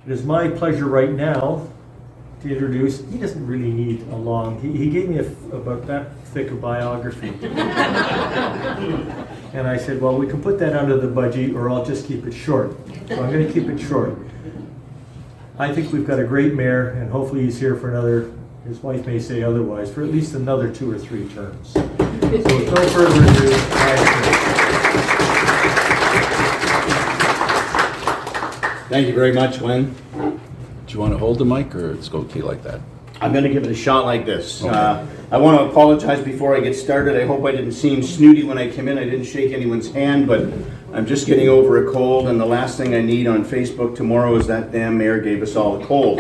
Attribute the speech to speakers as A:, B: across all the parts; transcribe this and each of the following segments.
A: It is my pleasure right now to introduce, he doesn't really need a long, he gave me about that thick a biography. And I said, well, we can put that under the budget or I'll just keep it short. So I'm going to keep it short. I think we've got a great mayor, and hopefully he's here for another, his wife may say otherwise, for at least another 2 or 3 terms. So with no further ado,
B: Thank you very much, Glenn.
C: Do you want to hold the mic or it's okay like that?
B: I'm going to give it a shot like this. I want to apologize before I get started. I hope I didn't seem snooty when I came in. I didn't shake anyone's hand, but I'm just getting over a cold, and the last thing I need on Facebook tomorrow is that damn mayor gave us all a cold.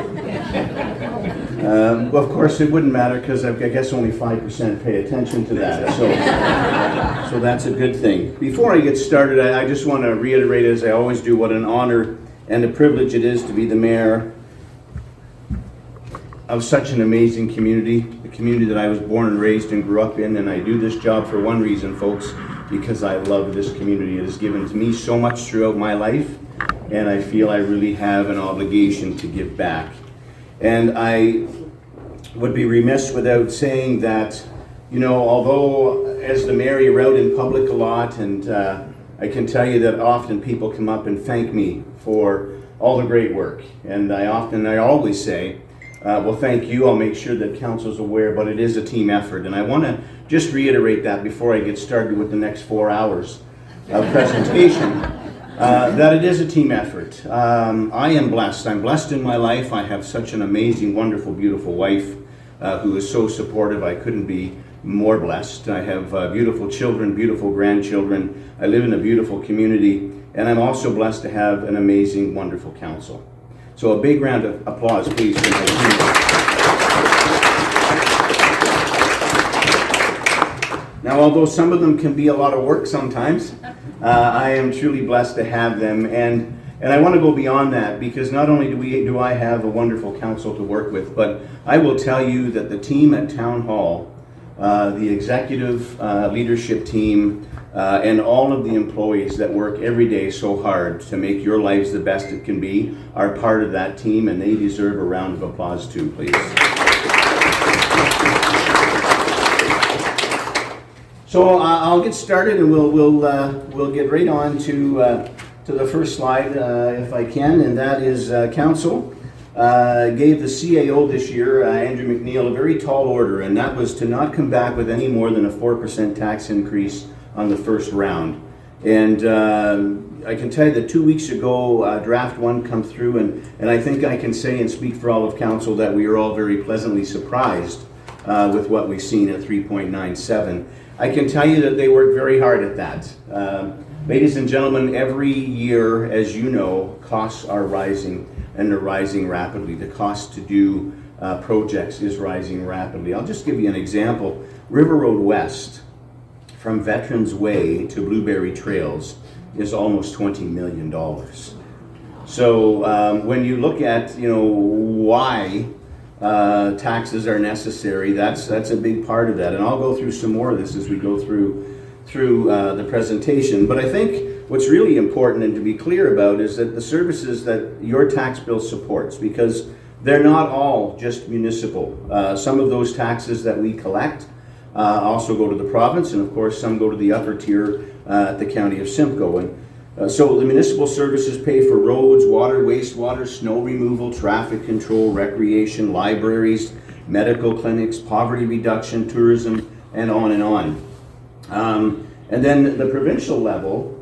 B: Well, of course, it wouldn't matter because I guess only 5% pay attention to that, so that's a good thing. Before I get started, I just want to reiterate, as I always do, what an honor and a privilege it is to be the mayor of such an amazing community, the community that I was born and raised and grew up in. And I do this job for one reason, folks, because I love this community. It has given to me so much throughout my life, and I feel I really have an obligation to give back. And I would be remiss without saying that, you know, although as the mayor you're out in public a lot, and I can tell you that often people come up and thank me for all the great work. And I always say, well, thank you. I'll make sure that council's aware, but it is a team effort. And I want to just reiterate that before I get started with the next 4 hours of presentation, that it is a team effort. I am blessed. I'm blessed in my life. I have such an amazing, wonderful, beautiful wife who is so supportive. I couldn't be more blessed. I have beautiful children, beautiful grandchildren. I live in a beautiful community, and I'm also blessed to have an amazing, wonderful council. So a big round of applause, please, for my team. Now, although some of them can be a lot of work sometimes, I am truly blessed to have them, and I want to go beyond that, because not only do I have a wonderful council to work with, but I will tell you that the team at Town Hall, the executive leadership team, and all of the employees that work every day so hard to make your lives the best it can be are part of that team, and they deserve a round of applause too, please. So I'll get started, and we'll get right on to the first slide if I can, and that is council gave the CAO this year, Andrew McNeil, a very tall order, and that was to not come back with any more than a 4% tax increase on the first round. And I can tell you that 2 weeks ago, draft 1 come through, and I think I can say and speak for all of council that we are all very pleasantly surprised with what we've seen at 3.97. I can tell you that they worked very hard at that. Ladies and gentlemen, every year, as you know, costs are rising, and they're rising rapidly. The cost to do projects is rising rapidly. I'll just give you an example. River Road West, from Veterans Way to Blueberry Trails, is almost $20 million. So when you look at, you know, why taxes are necessary, that's a big part of that. And I'll go through some more of this as we go through the presentation. But I think what's really important and to be clear about is that the services that your tax bill supports, because they're not all just municipal. Some of those taxes that we collect also go to the province, and of course some go to the upper tier at the county of Simcoe. And so the municipal services pay for roads, water, wastewater, snow removal, traffic control, recreation, libraries, medical clinics, poverty reduction, tourism, and on and on. And then the provincial level,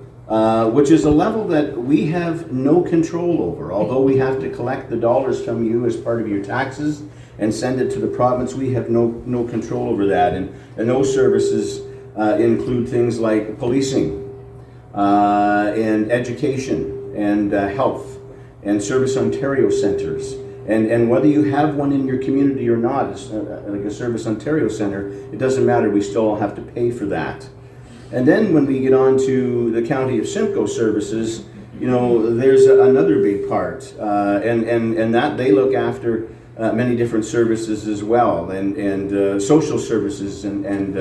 B: which is a level that we have no control over. Although we have to collect the dollars from you as part of your taxes and send it to the province, we have no control over that. And those services include things like policing, and education, and health, and Service Ontario centres. And whether you have one in your community or not, like a Service Ontario centre, it doesn't matter, we still have to pay for that. And then when we get on to the County of Simcoe services, you know, there's another big part, and that they look after many different services as well, and social services and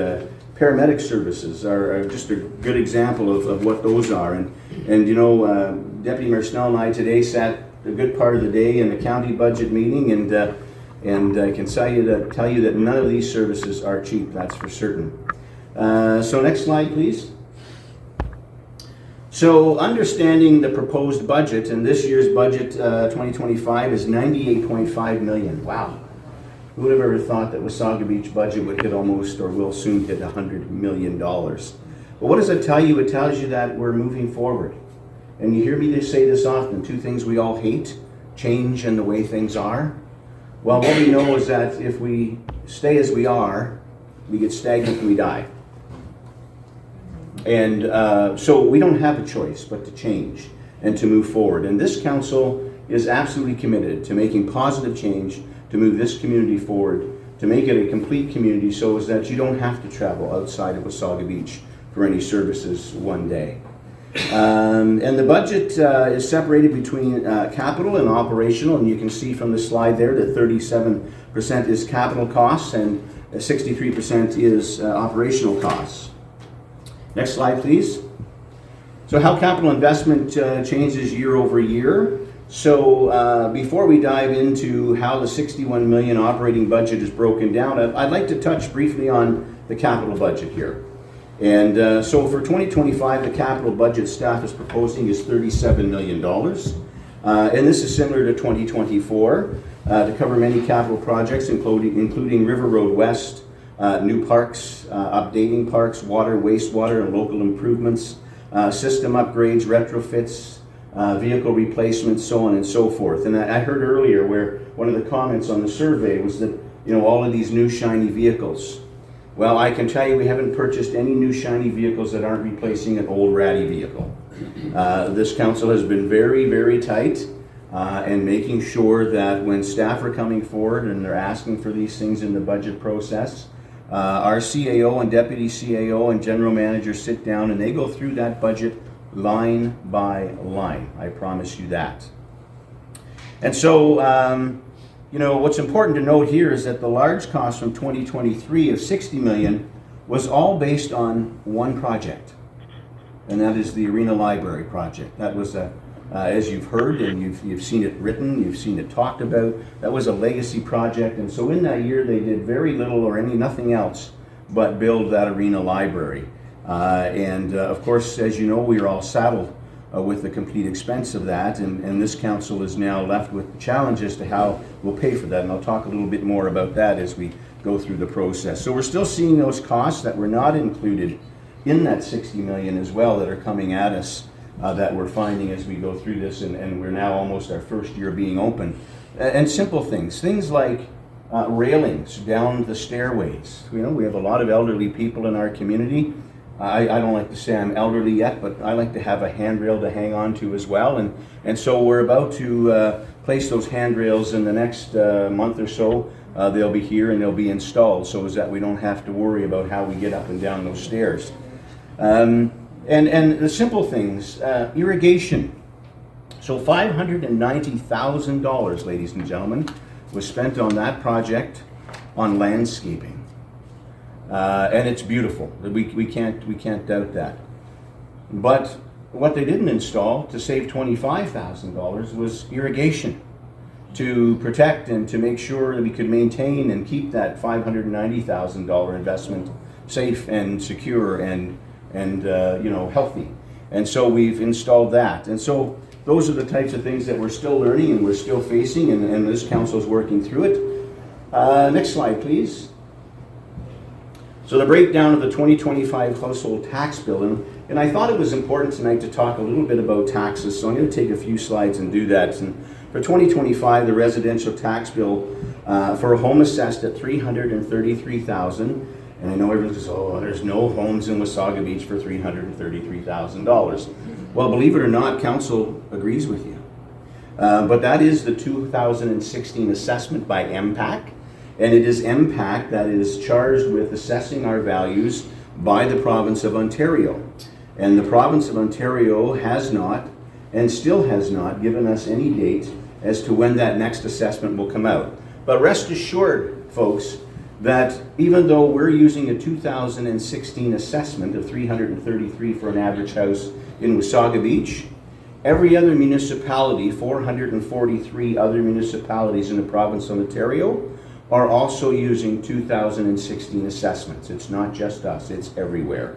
B: paramedic services are just a good example of what those are. And you know, Deputy Mayor Snell and I today sat a good part of the day in the county budget meeting, and I can tell you that none of these services are cheap, that's for certain. So next slide, please. So understanding the proposed budget, and this year's budget 2025 is $98.5 million. Wow. Who would have ever thought that Wasaga Beach budget would hit almost, or will soon hit, $100 million? But what does it tell you? It tells you that we're moving forward. And you hear me say this often, two things we all hate, change and the way things are. Well, what we know is that if we stay as we are, we get stagnant and we die. And so we don't have a choice but to change and to move forward. And this council is absolutely committed to making positive change, to move this community forward, to make it a complete community so as that you don't have to travel outside of Wasaga Beach for any services one day. And the budget is separated between capital and operational, and you can see from the slide there that 37% is capital costs and 63% is operational costs. Next slide, please. So how capital investment changes year over year. So before we dive into how the 61 million operating budget is broken down, I'd like to touch briefly on the capital budget here. And so for 2025, the capital budget staff is proposing is $37 million. And this is similar to 2024 to cover many capital projects, including River Road West, new parks, updating parks, water, wastewater, and local improvements, system upgrades, retrofits, vehicle replacements, so on and so forth. And I heard earlier where one of the comments on the survey was that, you know, all of these new shiny vehicles. Well, I can tell you we haven't purchased any new shiny vehicles that aren't replacing an old ratty vehicle. This council has been very, very tight and making sure that when staff are coming forward and they're asking for these things in the budget process, our CAO and deputy CAO and general manager sit down and they go through that budget line by line. I promise you that. And so, you know, what's important to note here is that the large cost from 2023 of 60 million was all based on one project, and that is the Arena Library project. That was as you've heard and you've seen it written, you've seen it talked about, that was a legacy project. And so in that year they did very little or nothing else but build that Arena Library. Of course, as you know, we are all saddled with the complete expense of that, and this council is now left with the challenge as to how we'll pay for that, and I'll talk a little bit more about that as we go through the process. So we're still seeing those costs that were not included in that 60 million as well that are coming at us, that we're finding as we go through this, and we're now almost our first year being open. And simple things like railings down the stairways. You know, we have a lot of elderly people in our community. I don't like to say I'm elderly yet, but I like to have a handrail to hang on to as well. And so we're about to place those handrails in the next month or so. They'll be here and they'll be installed so as that we don't have to worry about how we get up and down those stairs. And the simple things, irrigation. So $590,000, ladies and gentlemen, was spent on that project on landscaping. And it's beautiful. We can't doubt that. But what they didn't install to save $25,000 was irrigation to protect and to make sure that we could maintain and keep that $590,000 investment safe and secure and you know, healthy. And so we've installed that. And so those are the types of things that we're still learning and we're still facing, and this council is working through it. Next slide, please. So the breakdown of the 2025 household tax bill, and I thought it was important tonight to talk a little bit about taxes, so I'm going to take a few slides and do that. And for 2025, the residential tax bill for a home assessed at $333,000, and I know everyone says, oh, there's no homes in Wasaga Beach for $333,000. Well, believe it or not, council agrees with you. But that is the 2016 assessment by MPAC. And it is MPAC that is charged with assessing our values by the province of Ontario. And the province of Ontario has not, and still has not, given us any date as to when that next assessment will come out. But rest assured, folks, that even though we're using a 2016 assessment of $333 for an average house in Wasaga Beach, Every other municipality, 443 other municipalities in the province of Ontario, are also using 2016 assessments. It's not just us, it's everywhere.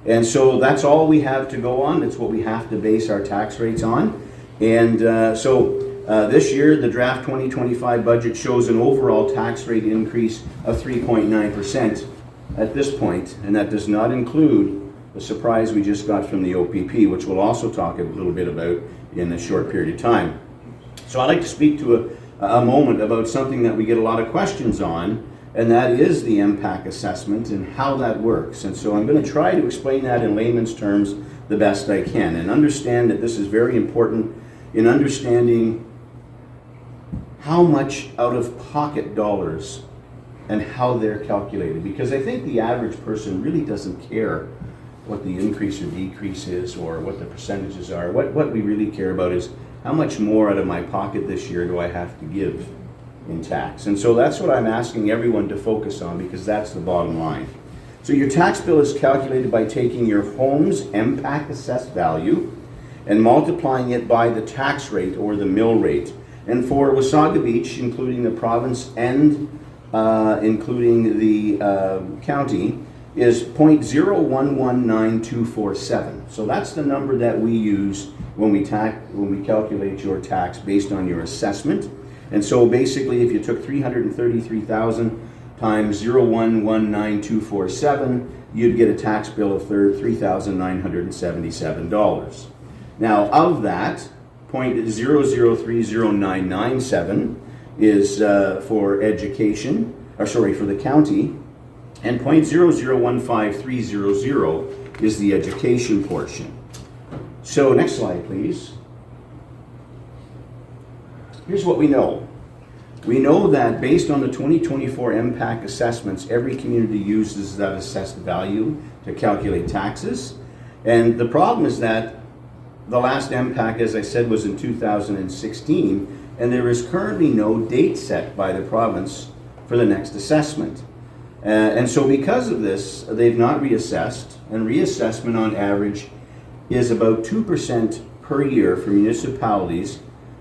B: And so that's all we have to go on. That's what we have to base our tax rates on. And this year, the draft 2025 budget shows an overall tax rate increase of 3.9% at this point, and that does not include the surprise we just got from the OPP, which we'll also talk a little bit about in a short period of time. So I'd like to speak to a moment about something that we get a lot of questions on, and that is the MPAC assessment and how that works. And so I'm going to try to explain that in layman's terms the best I can, and understand that this is very important in understanding how much out-of-pocket dollars and how they're calculated. Because I think the average person really doesn't care what the increase or decrease is or what the percentages are. What we really care about is how much more out of my pocket this year do I have to give in tax. And so that's what I'm asking everyone to focus on, because that's the bottom line. So your tax bill is calculated by taking your home's MPAC assessed value and multiplying it by the tax rate or the mill rate. And for Wasaga Beach, including the province and including the county, is 0.0119247. So that's the number that we use when we calculate your tax based on your assessment. And so basically, if you took 333,000 times 0.019247, you'd get a tax bill of $3,977. Now, of that, 0.0030997 is for education, or sorry, for the county, and 0.0015300 is the education portion. So next slide, please. Here's what we know. We know that based on the 2024 MPAC assessments, every community uses that assessed value to calculate taxes. And the problem is that the last MPAC, as I said, was in 2016, and there is currently no date set by the province for the next assessment. And so because of this, they've not reassessed, and reassessment on average is about 2% per year for municipalities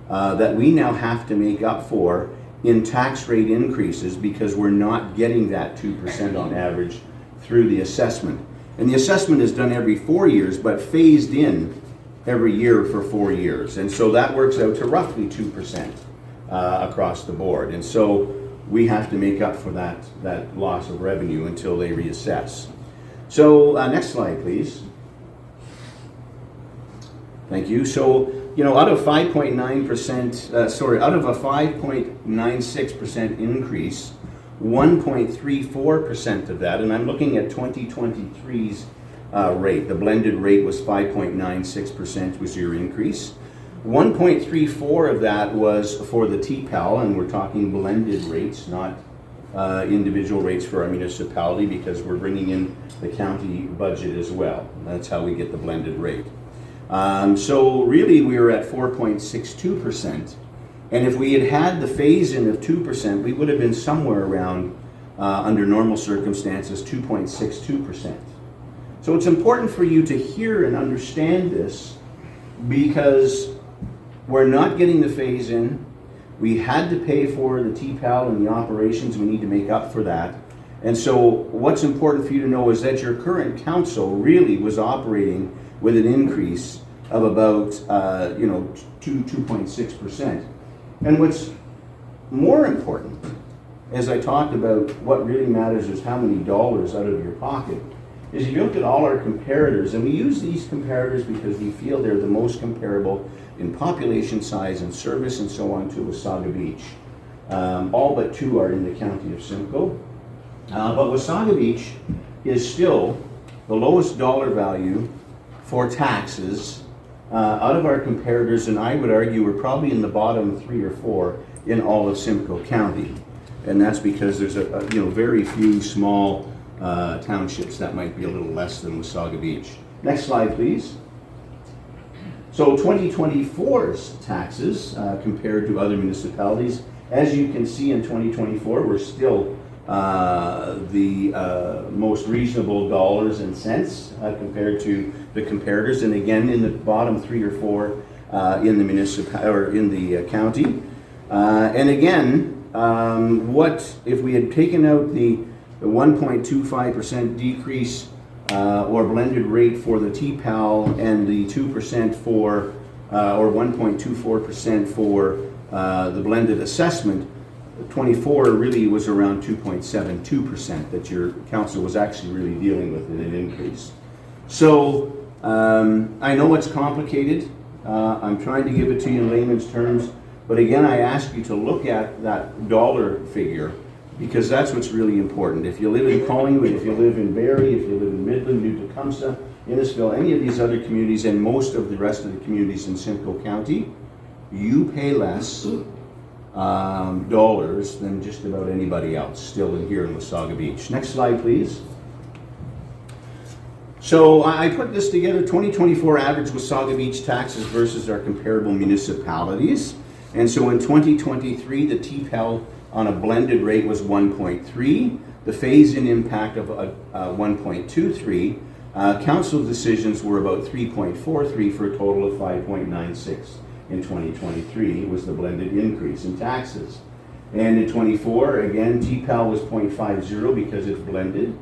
B: that we now have to make up for in tax rate increases, because we're not getting that 2% on average through the assessment. And the assessment is done every 4 years, but phased in every year for 4 years. And so that works out to roughly 2% across the board. And so we have to make up for that loss of revenue until they reassess. So next slide, please. Thank you. So, out of 5.9%, out of a 5.96% increase, 1.34% of that, and I'm looking at 2023's rate. The blended rate was 5.96% was your increase. 1.34 of that was for the TPAL, and we're talking blended rates, not individual rates for our municipality, because we're bringing in the county budget as well. That's how we get the blended rate. So really we were at 4.62%, and if we had the phase-in of 2%, we would have been somewhere around, under normal circumstances, 2.62%. So it's important for you to hear and understand this, because we're not getting the phase-in. We had to pay for the TPAL and the operations. We need to make up for that. And so what's important for you to know is that your current council really was operating with an increase of about 2.6%. And what's more important, as I talked about, what really matters is how many dollars out of your pocket, is if you look at all our comparators, and we use these comparators because we feel they're the most comparable in population size and service and so on to Wasaga Beach. All but two are in the county of Simcoe. But Wasaga Beach is still the lowest dollar value for taxes out of our comparators, and I would argue we're probably in the bottom 3 or 4 in all of Simcoe County. And that's because there's very few small townships that might be a little less than Wasaga Beach. Next slide, please. So 2024's taxes compared to other municipalities, as you can see in 2024, we're still the most reasonable dollars and cents compared to the comparators. And again, in the bottom 3 or 4 in the county. And again, what if we had taken out the 1.25% decrease or blended rate for the TPAL and the 2% for or 1.24% for the blended assessment, 24 really was around 2.72% that your council was actually really dealing with in an increase. So I know it's complicated. I'm trying to give it to you in layman's terms, but again, I ask you to look at that dollar figure because that's what's really important. If you live in Collingwood, if you live in Barrie, if you live in Midland, New Tecumseh, Innisfil, any of these other communities, and most of the rest of the communities in Simcoe County, you pay less dollars than just about anybody else still in here in Wasaga Beach. Next slide, please. So I put this together, 2024 average Wasaga Beach taxes versus our comparable municipalities. And so in 2023, the TPAL on a blended rate was 1.3, the phase-in impact of 1.23. Council decisions were about 3.43 for a total of 5.96 in 2023 was the blended increase in taxes. And in 24, again, TPAL was 0.50 because it's blended.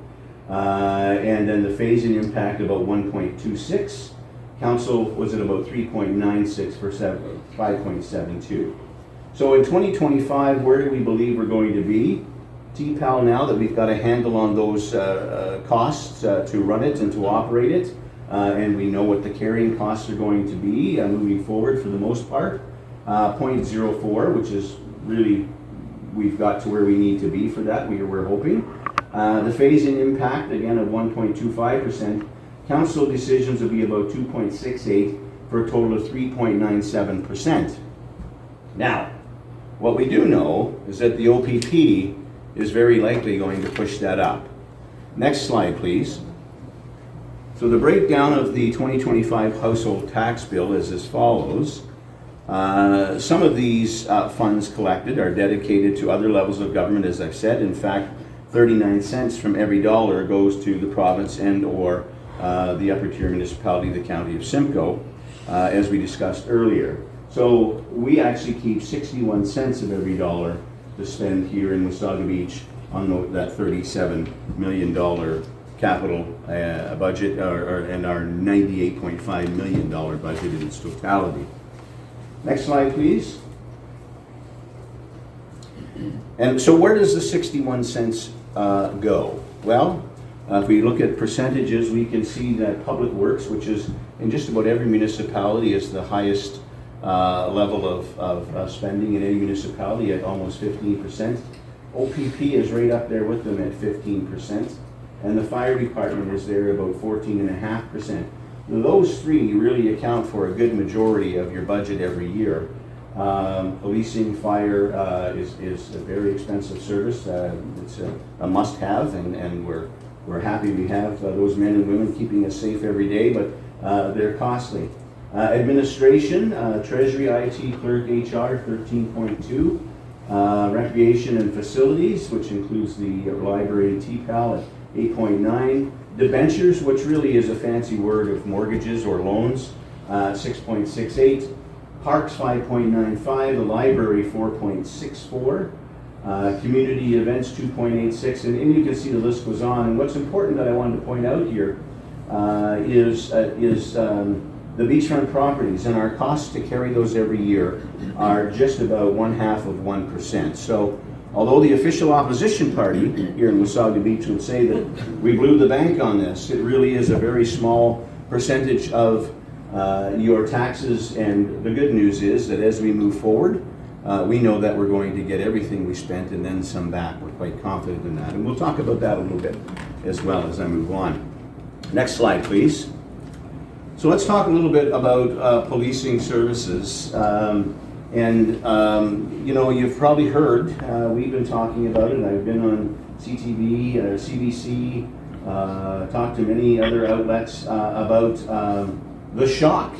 B: And then the phase-in impact about 1.26. Council was at about 3.96 for 5.72. So in 2025, where do we believe we're going to be? TPAL, now that we've got a handle on those costs to run it and to operate it, and we know what the carrying costs are going to be moving forward for the most part, 0.04, which is really, we've got to where we need to be for that, we're hoping. The phase-in impact, again, of 1.25%. Council decisions will be about 2.68 for a total of 3.97%. Now, what we do know is that the OPP is very likely going to push that up. Next slide, please. So the breakdown of the 2025 household tax bill is as follows. Some of these funds collected are dedicated to other levels of government, as I've said. In fact, 39 cents from every dollar goes to the province and or the upper tier municipality, the county of Simcoe, as we discussed earlier. So we actually keep 61 cents of every dollar to spend here in Wasaga Beach on that $37 million capital budget and our $98.5 million budget in its totality. Next slide, please. And so where does the 61 cents go? Well, if we look at percentages, we can see that Public Works, which is in just about every municipality, is the highest level of spending in any municipality at almost 15%. OPP is right up there with them at 15%. And the fire department is there about 14.5%. Those three really account for a good majority of your budget every year. Policing, fire is a very expensive service. It's a must-have, and we're happy we have those men and women keeping us safe every day, but they're costly. Administration, Treasury, IT, Clerk, HR, 13.2. Recreation and facilities, which includes the library and TPAL, at 8.9. Debentures, which really is a fancy word of mortgages or loans, 6.68. Parks, 5.95. The library, 4.64. Community events, 2.86. And you can see the list goes on. And what's important that I wanted to point out here is the beachfront properties, and our costs to carry those every year are just about 0.5%. So although the official opposition party here in Wasaga Beach would say that we blew the bank on this, it really is a very small percentage of your taxes, and the good news is that as we move forward, we know that we're going to get everything we spent and then some back. We're quite confident in that, and we'll talk about that a little bit as well as I move on. Next slide, please. So let's talk a little bit about policing services. You know, you've probably heard, we've been talking about it. I've been on CTV, CBC, talked to many other outlets about the shock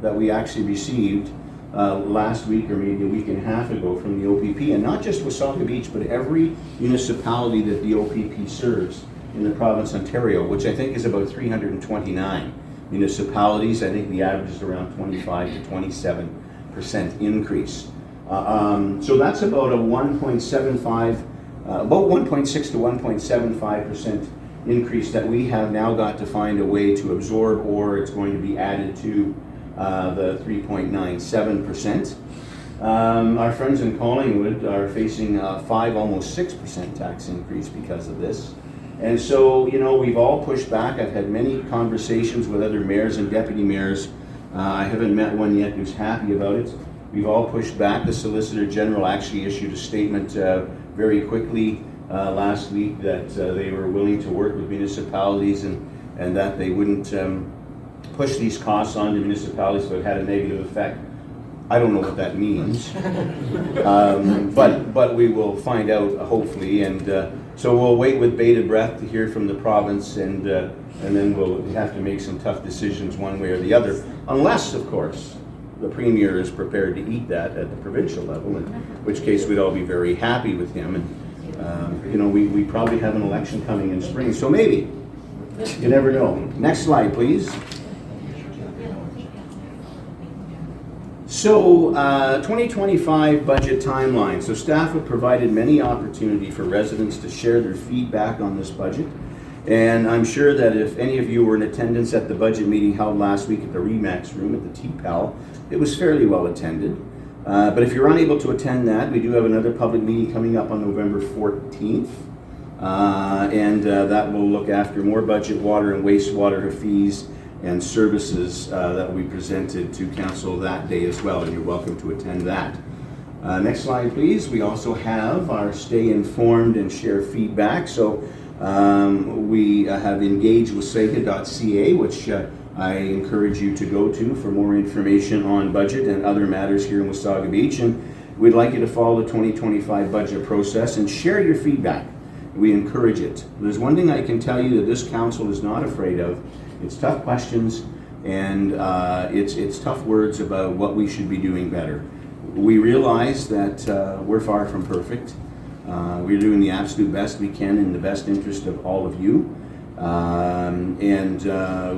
B: that we actually received last week or maybe a week and a half ago from the OPP, and not just Wasaga Beach, but every municipality that the OPP serves in the province of Ontario, which I think is about 329. municipalities. I think the average is around 25 to 27% increase. So that's about a 1.75, about 1.6 to 1.75% increase that we have now got to find a way to absorb, or it's going to be added to the 3.97%. Our friends in Collingwood are facing a 5, almost 6% tax increase because of this. And so, you know, we've all pushed back. I've had many conversations with other mayors and deputy mayors. I haven't met one yet who's happy about it. We've all pushed back. The Solicitor General actually issued a statement very quickly last week that they were willing to work with municipalities and that they wouldn't push these costs on to municipalities so it had a negative effect. I don't know what that means, but we will find out hopefully, and so we'll wait with bated breath to hear from the province, and then we'll have to make some tough decisions one way or the other, unless, of course, the Premier is prepared to eat that at the provincial level, in which case we'd all be very happy with him. And you know, we probably have an election coming in spring, so maybe. You never know. Next slide, please. So, 2025 budget timeline. So staff have provided many opportunity for residents to share their feedback on this budget. And I'm sure that if any of you were in attendance at the budget meeting held last week at the REMAX room at the TPAL, it was fairly well attended. But if you're unable to attend that, we do have another public meeting coming up on November 14th. And that will look after more budget, water and wastewater fees and services that will be presented to council that day as well, and you're welcome to attend that. Next slide, please. We also have our Stay Informed and Share feedback. So we have engaged with sega.ca, which I encourage you to go to for more information on budget and other matters here in Wasaga Beach. And we'd like you to follow the 2025 budget process and share your feedback. We encourage it. There's one thing I can tell you that this council is not afraid of. It's tough questions, and it's tough words about what we should be doing better. We realize that we're far from perfect. We're doing the absolute best we can in the best interest of all of you. And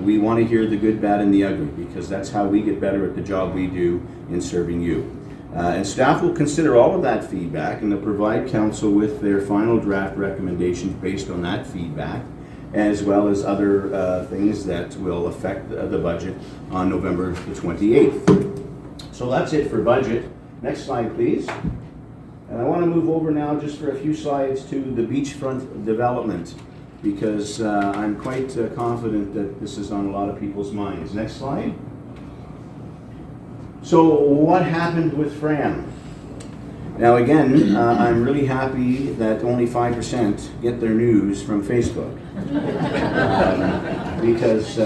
B: we want to hear the good, bad, and the ugly, because that's how we get better at the job we do in serving you. And staff will consider all of that feedback, and they'll provide council with their final draft recommendations based on that feedback, as well as other things that will affect the budget on November the 28th. So that's it for budget. Next slide, please. And I want to move over now just for a few slides to the beachfront development, because I'm quite confident that this is on a lot of people's minds. Next slide. So what happened with Fram? Now again, I'm really happy that only 5% get their news from Facebook, because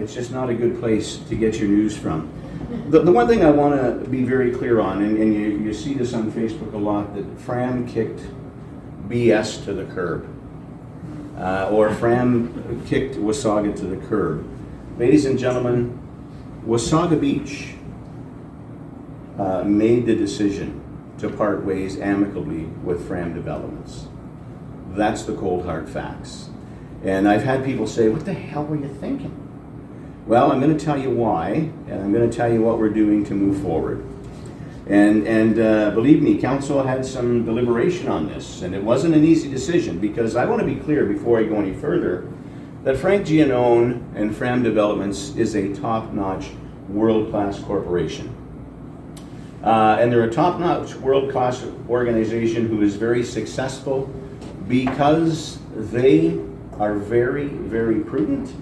B: it's just not a good place to get your news from. The one thing I want to be very clear on, and you see this on Facebook a lot, that Fram kicked BS to the curb, or Fram kicked Wasaga to the curb. Ladies and gentlemen, Wasaga Beach made the decision to part ways amicably with Fram Developments. That's the cold hard facts. And I've had people say, what the hell were you thinking? Well, I'm going to tell you why, and I'm going to tell you what we're doing to move forward. And believe me, council had some deliberation on this, and it wasn't an easy decision, because I want to be clear before I go any further that Frank Giannone and Fram Developments is a top-notch, world-class corporation. And they're a top-notch, world-class organization who is very successful because they are very, very prudent.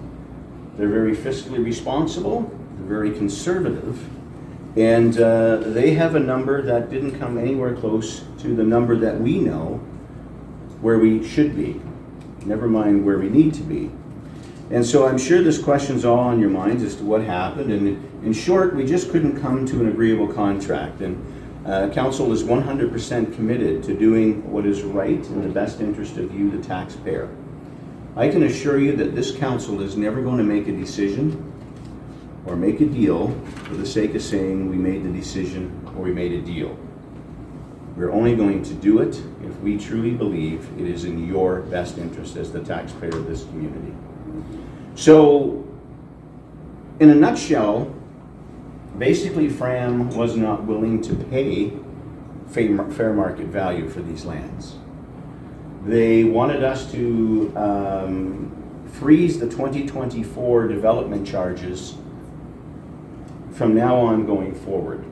B: They're very fiscally responsible. They're very conservative. And they have a number that didn't come anywhere close to the number that we know where we should be, never mind where we need to be. And so I'm sure this question's all on your minds as to what happened. And in short, we just couldn't come to an agreeable contract. And council is 100% committed to doing what is right in the best interest of you, the taxpayer. I can assure you that this council is never going to make a decision or make a deal for the sake of saying we made the decision or we made a deal. We're only going to do it if we truly believe it is in your best interest as the taxpayer of this community. So, in a nutshell, basically Fram was not willing to pay fair market value for these lands. They wanted us to freeze the 2024 development charges from now on going forward.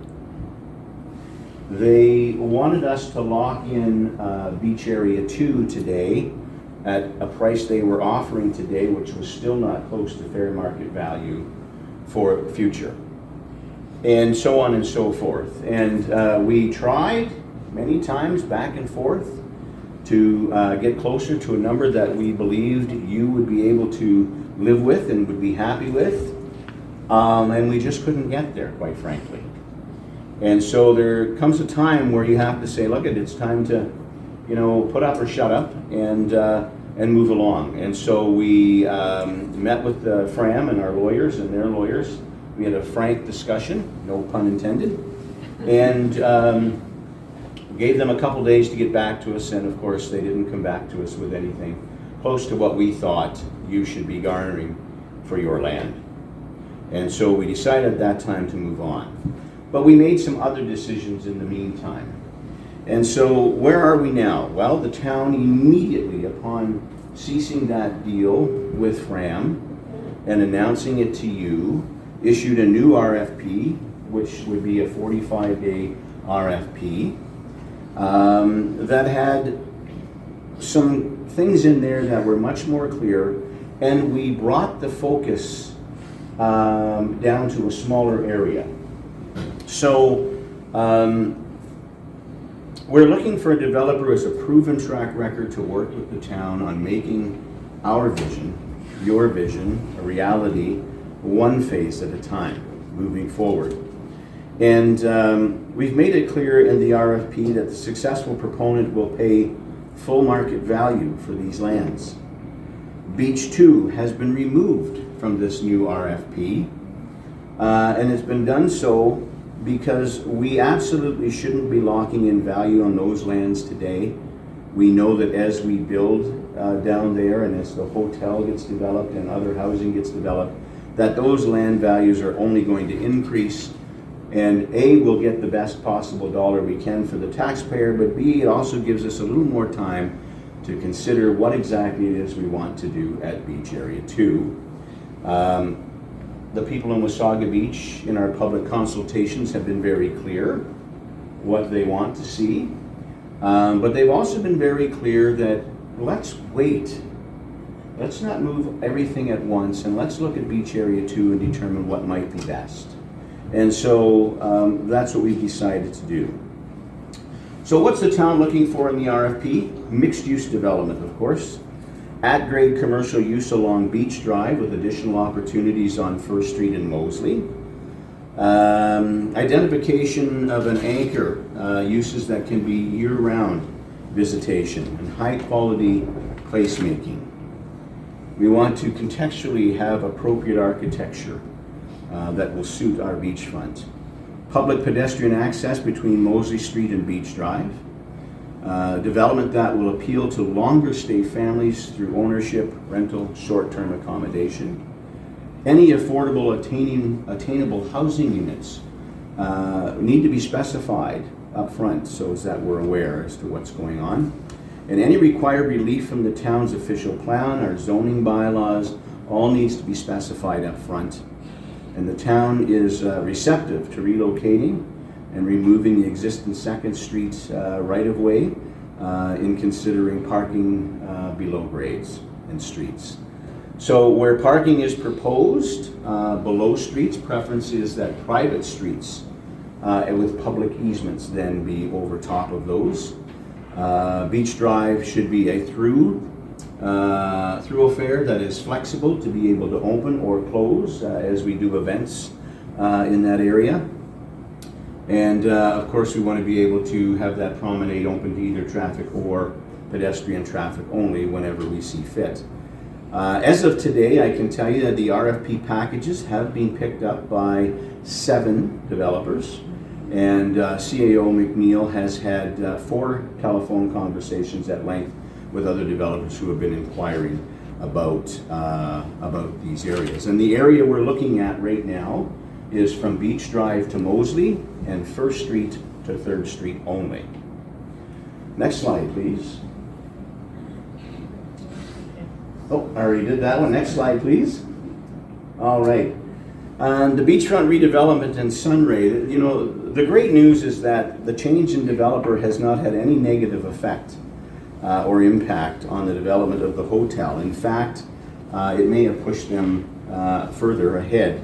B: They wanted us to lock in Beach Area 2 today at a price they were offering today, which was still not close to fair market value for future, and so on and so forth. And we tried many times back and forth to get closer to a number that we believed you would be able to live with and would be happy with, and we just couldn't get there, quite frankly. And so there comes a time where you have to say, look, it's time to, put up or shut up and move along. And so we met with Fram and our lawyers and their lawyers. We had a frank discussion, no pun intended, and gave them a couple days to get back to us. And of course, they didn't come back to us with anything close to what we thought you should be garnering for your land. And so we decided at that time to move on. But we made some other decisions in the meantime. And so where are we now? Well, the town immediately upon ceasing that deal with Fram and announcing it to you, issued a new RFP, which would be a 45-day RFP, that had some things in there that were much more clear, and we brought the focus down to a smaller area. So we're looking for a developer who has a proven track record to work with the town on making our vision, your vision, a reality, one phase at a time, moving forward. And we've made it clear in the RFP that the successful proponent will pay full market value for these lands. Beach 2 has been removed from this new RFP, and it's been done so because we absolutely shouldn't be locking in value on those lands today. We know that as we build down there and as the hotel gets developed and other housing gets developed, that those land values are only going to increase, and A, we'll get the best possible dollar we can for the taxpayer, but B, it also gives us a little more time to consider what exactly it is we want to do at Beach Area 2. The people in Wasaga Beach in our public consultations have been very clear what they want to see, but they've also been very clear that let's wait. Let's not move everything at once, and let's look at Beach Area 2 and determine what might be best. And so that's what we've decided to do. So what's the town looking for in the RFP? Mixed use development, of course. At-grade commercial use along Beach Drive with additional opportunities on First Street in Moseley. Identification of an anchor, uses that can be year-round visitation, and high-quality placemaking. We want to contextually have appropriate architecture that will suit our beachfront. Public pedestrian access between Moseley Street and Beach Drive. Development that will appeal to longer stay families through ownership, rental, short-term accommodation. Any affordable attainable housing units need to be specified up front so that we're aware as to what's going on. And any required relief from the town's official plan, our zoning bylaws, all needs to be specified up front. And the town is receptive to relocating and removing the existing Second Street right-of-way in considering parking below grades and streets. So where parking is proposed below streets, preference is that private streets with public easements then be over top of those. Beach Drive should be a thoroughfare that is flexible to be able to open or close as we do events in that area. And of course we want to be able to have that promenade open to either traffic or pedestrian traffic only whenever we see fit. As of today, I can tell you that the RFP packages have been picked up by 7 developers, and CAO McNeil has had 4 telephone conversations at length with other developers who have been inquiring about these areas. And the area we're looking at right now is from Beach Drive to Moseley and First Street to Third Street only. Next slide, please. Oh, I already did that one. Next slide, please. All right. And the beachfront redevelopment in Sunray, you know, the great news is that the change in developer has not had any negative effect or impact on the development of the hotel. In fact, it may have pushed them further ahead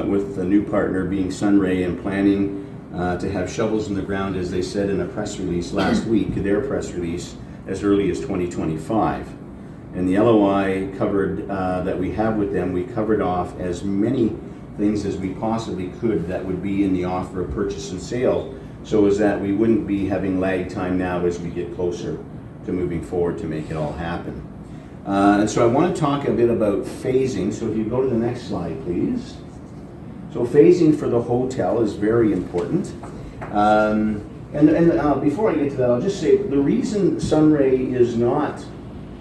B: with the new partner being Sunray and planning to have shovels in the ground, as they said in a press release last week, their press release, as early as 2025. And the LOI covered that we have with them, we covered off as many things as we possibly could that would be in the offer of purchase and sale, so as that we wouldn't be having lag time now as we get closer to moving forward to make it all happen. And so I want to talk a bit about phasing. So if you go to the next slide, please. So phasing for the hotel is very important. Before I get to that, I'll just say the reason Sunray is not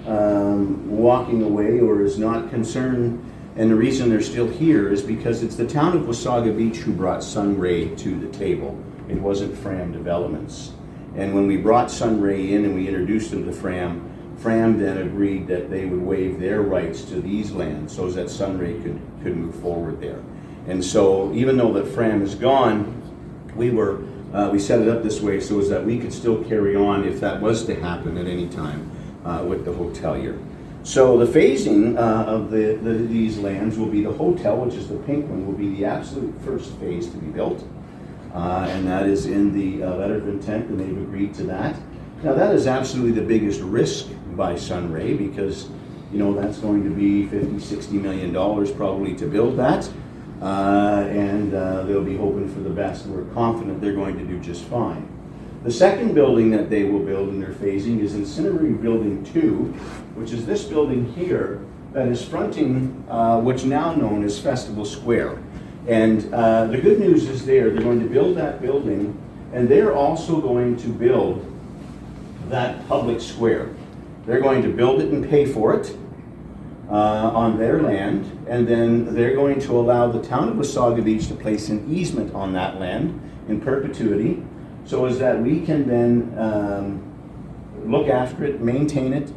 B: walking away or is not concerned, and the reason they're still here, is because it's the town of Wasaga Beach who brought Sunray to the table. It wasn't Fram Developments. And when we brought Sunray in and we introduced them to Fram then agreed that they would waive their rights to these lands so that Sunray could move forward there. And so even though that Fram is gone, we set it up this way so as that we could still carry on if that was to happen at any time with the hotelier. So the phasing of these lands will be the hotel, which is the pink one, will be the absolute first phase to be built. And that is in the letter of intent, and they've agreed to that. Now that is absolutely the biggest risk by Sunray, because you know that's going to be $50–60 million probably to build that, and they'll be hoping for the best. We're confident they're going to do just fine. The second building that they will build in their phasing is Incinerary Building 2, which is this building here that is fronting what's now known as Festival Square. And the good news is they're going to build that building, and they're also going to build that public square. They're going to build it and pay for it on their land, and then they're going to allow the town of Wasaga Beach to place an easement on that land in perpetuity, so as that we can then look after it, maintain it,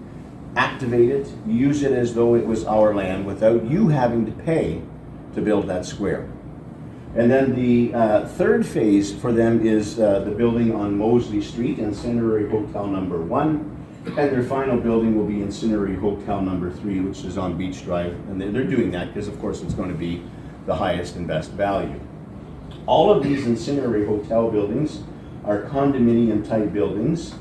B: activate it, use it as though it was our land without you having to pay to build that square. And then the third phase for them is the building on Moseley Street, Incinerary Hotel number 1. And their final building will be Incinerary Hotel number 3, which is on Beach Drive. And they're doing that because, of course, it's going to be the highest and best value. All of these Incinerary Hotel buildings are condominium type buildings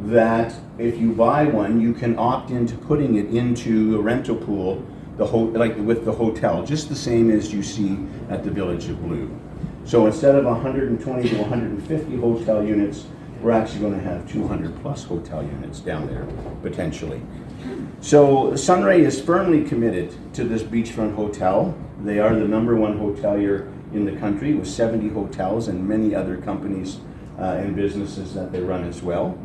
B: that if you buy one, you can opt into putting it into a rental pool, like with the hotel, just the same as you see at the Village of Blue. So instead of 120 to 150 hotel units, we're actually going to have 200 plus hotel units down there, potentially. So Sunray is firmly committed to this beachfront hotel. They are the #1 hotelier in the country with 70 hotels and many other companies and businesses that they run as well.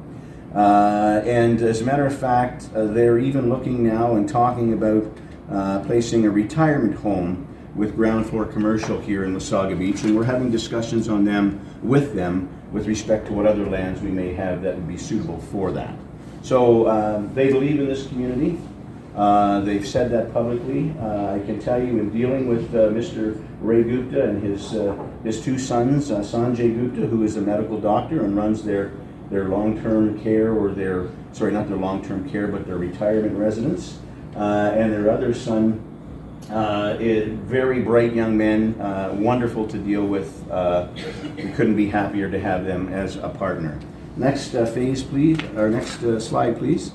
B: And as a matter of fact, they're even looking now and talking about placing a retirement home with ground floor commercial here in Wasaga Beach, and we're having discussions on with them with respect to what other lands we may have that would be suitable for that. So they believe in this community. They've said that publicly. I can tell you, in dealing with Mr. Ray Gupta and his two sons, Sanjay Gupta, who is a medical doctor and runs their long-term care, or not their long-term care, but their retirement residence. And their other son, very bright young men, wonderful to deal with. We couldn't be happier to have them as a partner. Next phase, please, or next slide, please.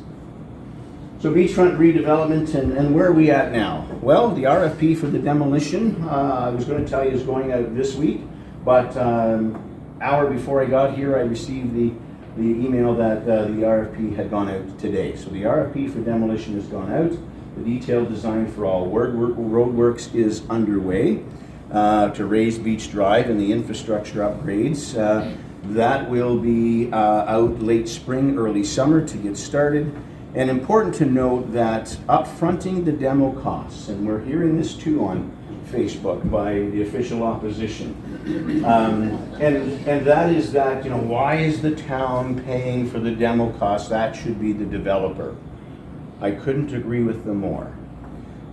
B: So beachfront redevelopment, and where are we at now? Well, the RFP for the demolition, I was going to tell you, is going out this week, but hour before I got here, I received the email that the RFP had gone out today. So the RFP for demolition has gone out. The detailed design for all roadworks is underway to raise Beach Drive and the infrastructure upgrades. That will be out late spring, early summer to get started. And important to note that upfronting the demo costs, and we're hearing this too on Facebook by the official opposition, and that is that, you know, why is the town paying for the demo costs? That should be the developer. I couldn't agree with them more.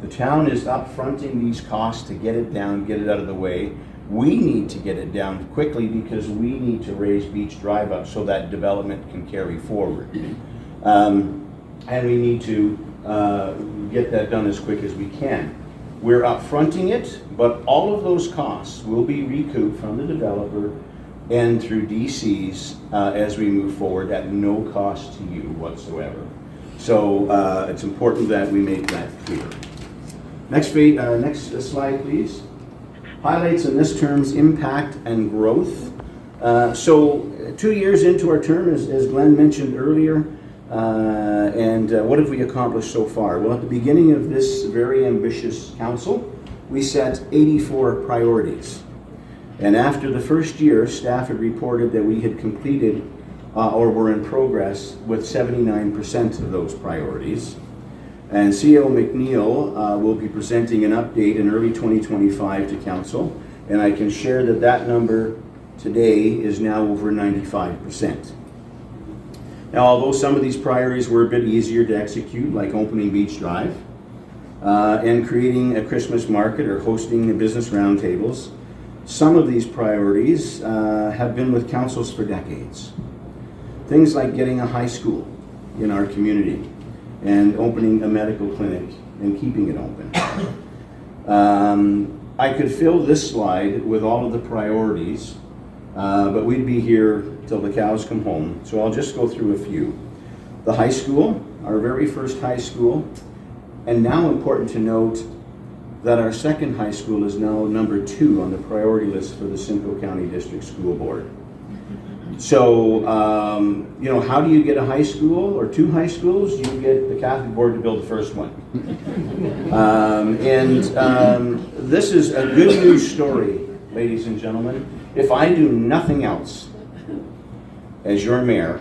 B: The town is upfronting these costs to get it down, get it out of the way. We need to get it down quickly because we need to raise Beach Drive up so that development can carry forward. And we need to get that done as quick as we can. We're upfronting it, but all of those costs will be recouped from the developer and through DCs as we move forward at no cost to you whatsoever. So it's important that we make that clear. Next slide, please. Highlights in this term's impact and growth. So 2 years into our term, as Glenn mentioned earlier, and what have we accomplished so far? Well, at the beginning of this very ambitious council, we set 84 priorities. And after the first year, staff had reported that we had completed or were in progress with 79% of those priorities. And CEO McNeil will be presenting an update in early 2025 to council, and I can share that that number today is now over 95%. Now, although some of these priorities were a bit easier to execute, like opening Beach Drive and creating a Christmas market or hosting the business roundtables, some of these priorities have been with councils for decades. Things like getting a high school in our community and opening a medical clinic and keeping it open. I could fill this slide with all of the priorities, but we'd be here till the cows come home, so I'll just go through a few. The high school, our very first high school, and now important to note that our second high school is now number 2 on the priority list for the Simcoe County District School Board. So, you know, how do you get a high school or 2 high schools? You get the Catholic Board to build the first one. This is a good news story, ladies and gentlemen. If I do nothing else as your mayor,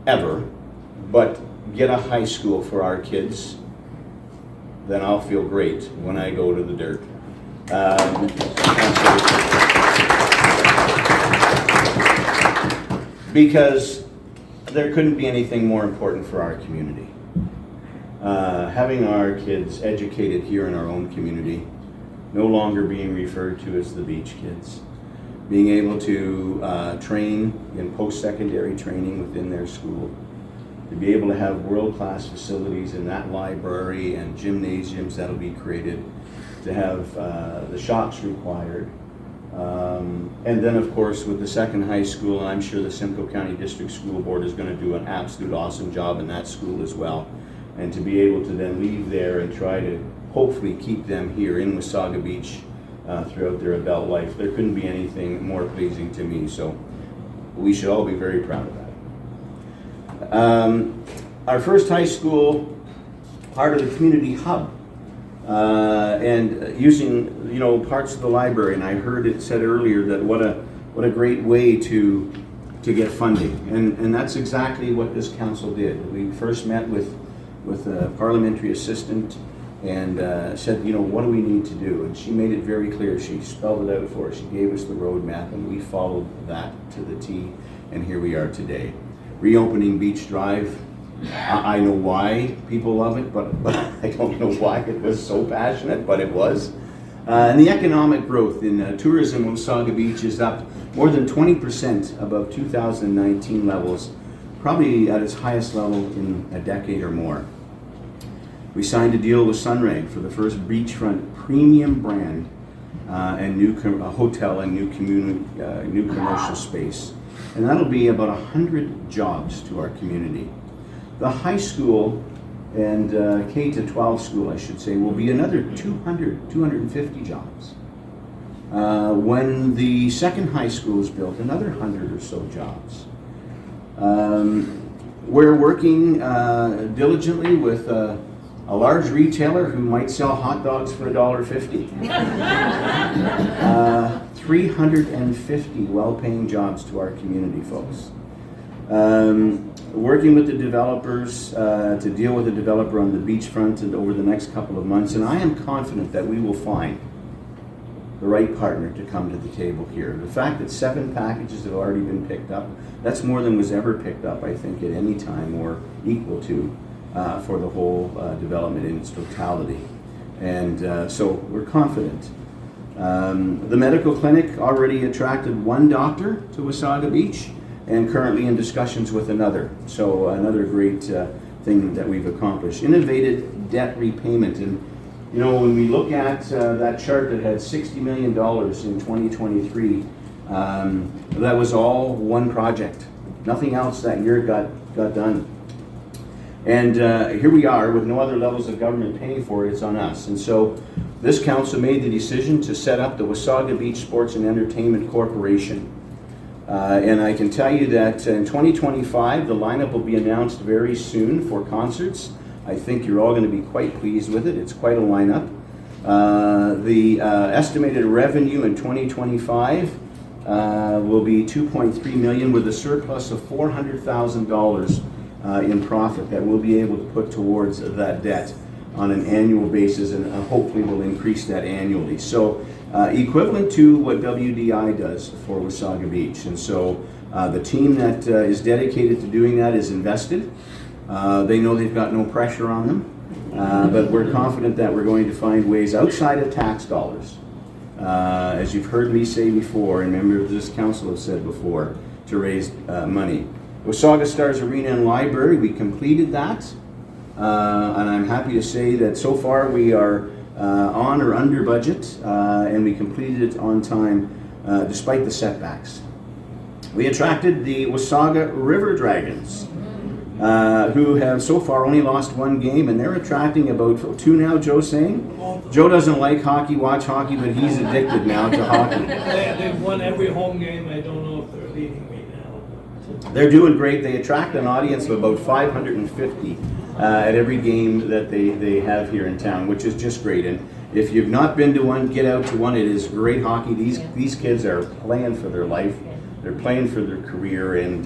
B: ever, but get a high school for our kids, then I'll feel great when I go to the dirt. Because there couldn't be anything more important for our community. Having our kids educated here in our own community, no longer being referred to as the beach kids, being able to train in post-secondary training within their school, to be able to have world-class facilities in that library and gymnasiums that'll be created, to have the shops required. And then, of course, with the second high school, I'm sure the Simcoe County District School Board is going to do an absolute awesome job in that school as well. And to be able to then leave there and try to hopefully keep them here in Wasaga Beach throughout their adult life, there couldn't be anything more pleasing to me. So we should all be very proud of that. Our first high school, part of the community hub, and using, you know, parts of the library, and I heard it said earlier that what a great way to get funding, and that's exactly what this council did. We first met with a parliamentary assistant and said, you know, what do we need to do? And she made it very clear. She spelled it out for us. She gave us the roadmap, and we followed that to the T, and here we are today. Reopening Beach Drive. I know why people love it, but I don't know why it was so passionate, but it was. And the economic growth in tourism in Wasaga Beach is up more than 20% above 2019 levels, probably at its highest level in a decade or more. We signed a deal with Sunray for the first beachfront premium brand and new hotel and new commercial space. And that'll be about 100 jobs to our community. The high school and K-12 school, I should say, will be another 250 jobs. When the second high school is built, another 100 or so jobs. We're working diligently with a large retailer who might sell hot dogs for $1.50. 350 well-paying jobs to our community, folks. Working with the developers to deal with the developer on the beachfront and over the next couple of months, and I am confident that we will find the right partner to come to the table here. The fact that 7 packages have already been picked up, that's more than was ever picked up, I think, at any time, or equal to, for the whole development in its totality. And so we're confident. The medical clinic already attracted 1 doctor to Wasaga Beach, and currently in discussions with another. So another great thing that we've accomplished. Innovative debt repayment. And you know, when we look at that chart that had $60 million in 2023, that was all one project. Nothing else that year got done. And here we are with no other levels of government paying for it. It's on us. And so this council made the decision to set up the Wasaga Beach Sports and Entertainment Corporation. And I can tell you that in 2025, the lineup will be announced very soon for concerts. I think you're all going to be quite pleased with it. It's quite a lineup. The estimated revenue in 2025 will be $2.3 million, with a surplus of $400,000 in profit that we'll be able to put towards that debt on an annual basis, and hopefully we'll increase that annually. So equivalent to what WDI does for Wasaga Beach. And so the team that is dedicated to doing that is invested. They know they've got no pressure on them, but we're confident that we're going to find ways outside of tax dollars, as you've heard me say before, and members of this council have said before, to raise money. Wasaga Stars Arena and Library, we completed that, and I'm happy to say that so far we are on or under budget, and we completed it on time despite the setbacks. We attracted the Wasaga River Dragons, who have so far only lost 1 game, and they're attracting about 2 now, Joe's saying? Joe doesn't like hockey, watch hockey, but he's addicted now to hockey.
D: They've won every home game. I don't know if they're leading right now.
B: They're doing great. They attract an audience of about 550 at every game that they have here in town, which is just great. And if you've not been to one, get out to one. It is great hockey. These kids are playing for their life. They're playing for their career, and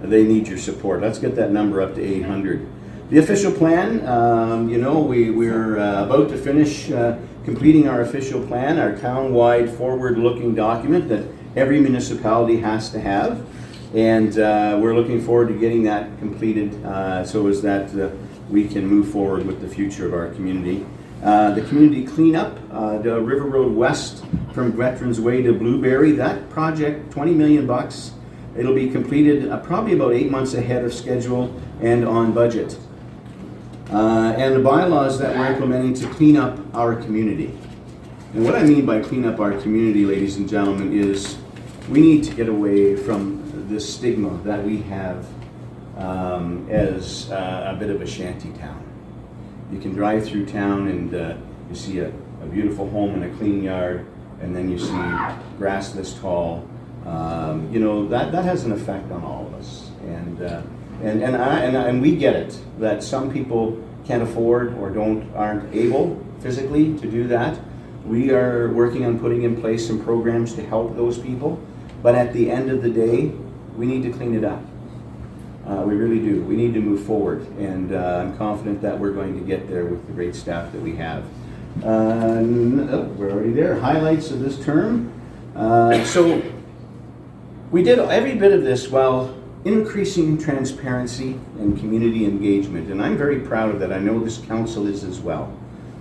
B: they need your support. Let's get that number up to 800. The official plan, you know, we're about to finish completing our official plan, our town-wide forward-looking document that every municipality has to have. And we're looking forward to getting that completed so as that we can move forward with the future of our community. The community cleanup, the River Road West from Veterans Way to Blueberry, that project, $20 million. It'll be completed probably about 8 months ahead of schedule and on budget. And the bylaws that we're implementing to clean up our community. And what I mean by clean up our community, ladies and gentlemen, is we need to get away from this stigma that we have as a bit of a shanty town. You can drive through town and you see a beautiful home and a clean yard, and then you see grass this tall. You know, that has an effect on all of us. And we get it, that some people can't afford or aren't able physically to do that. We are working on putting in place some programs to help those people. But at the end of the day, we need to clean it up. We really do. We need to move forward, and I'm confident that we're going to get there with the great staff that we have. We're already there. Highlights of this term. So we did every bit of this while increasing transparency and community engagement, and I'm very proud of that. I know this council is as well.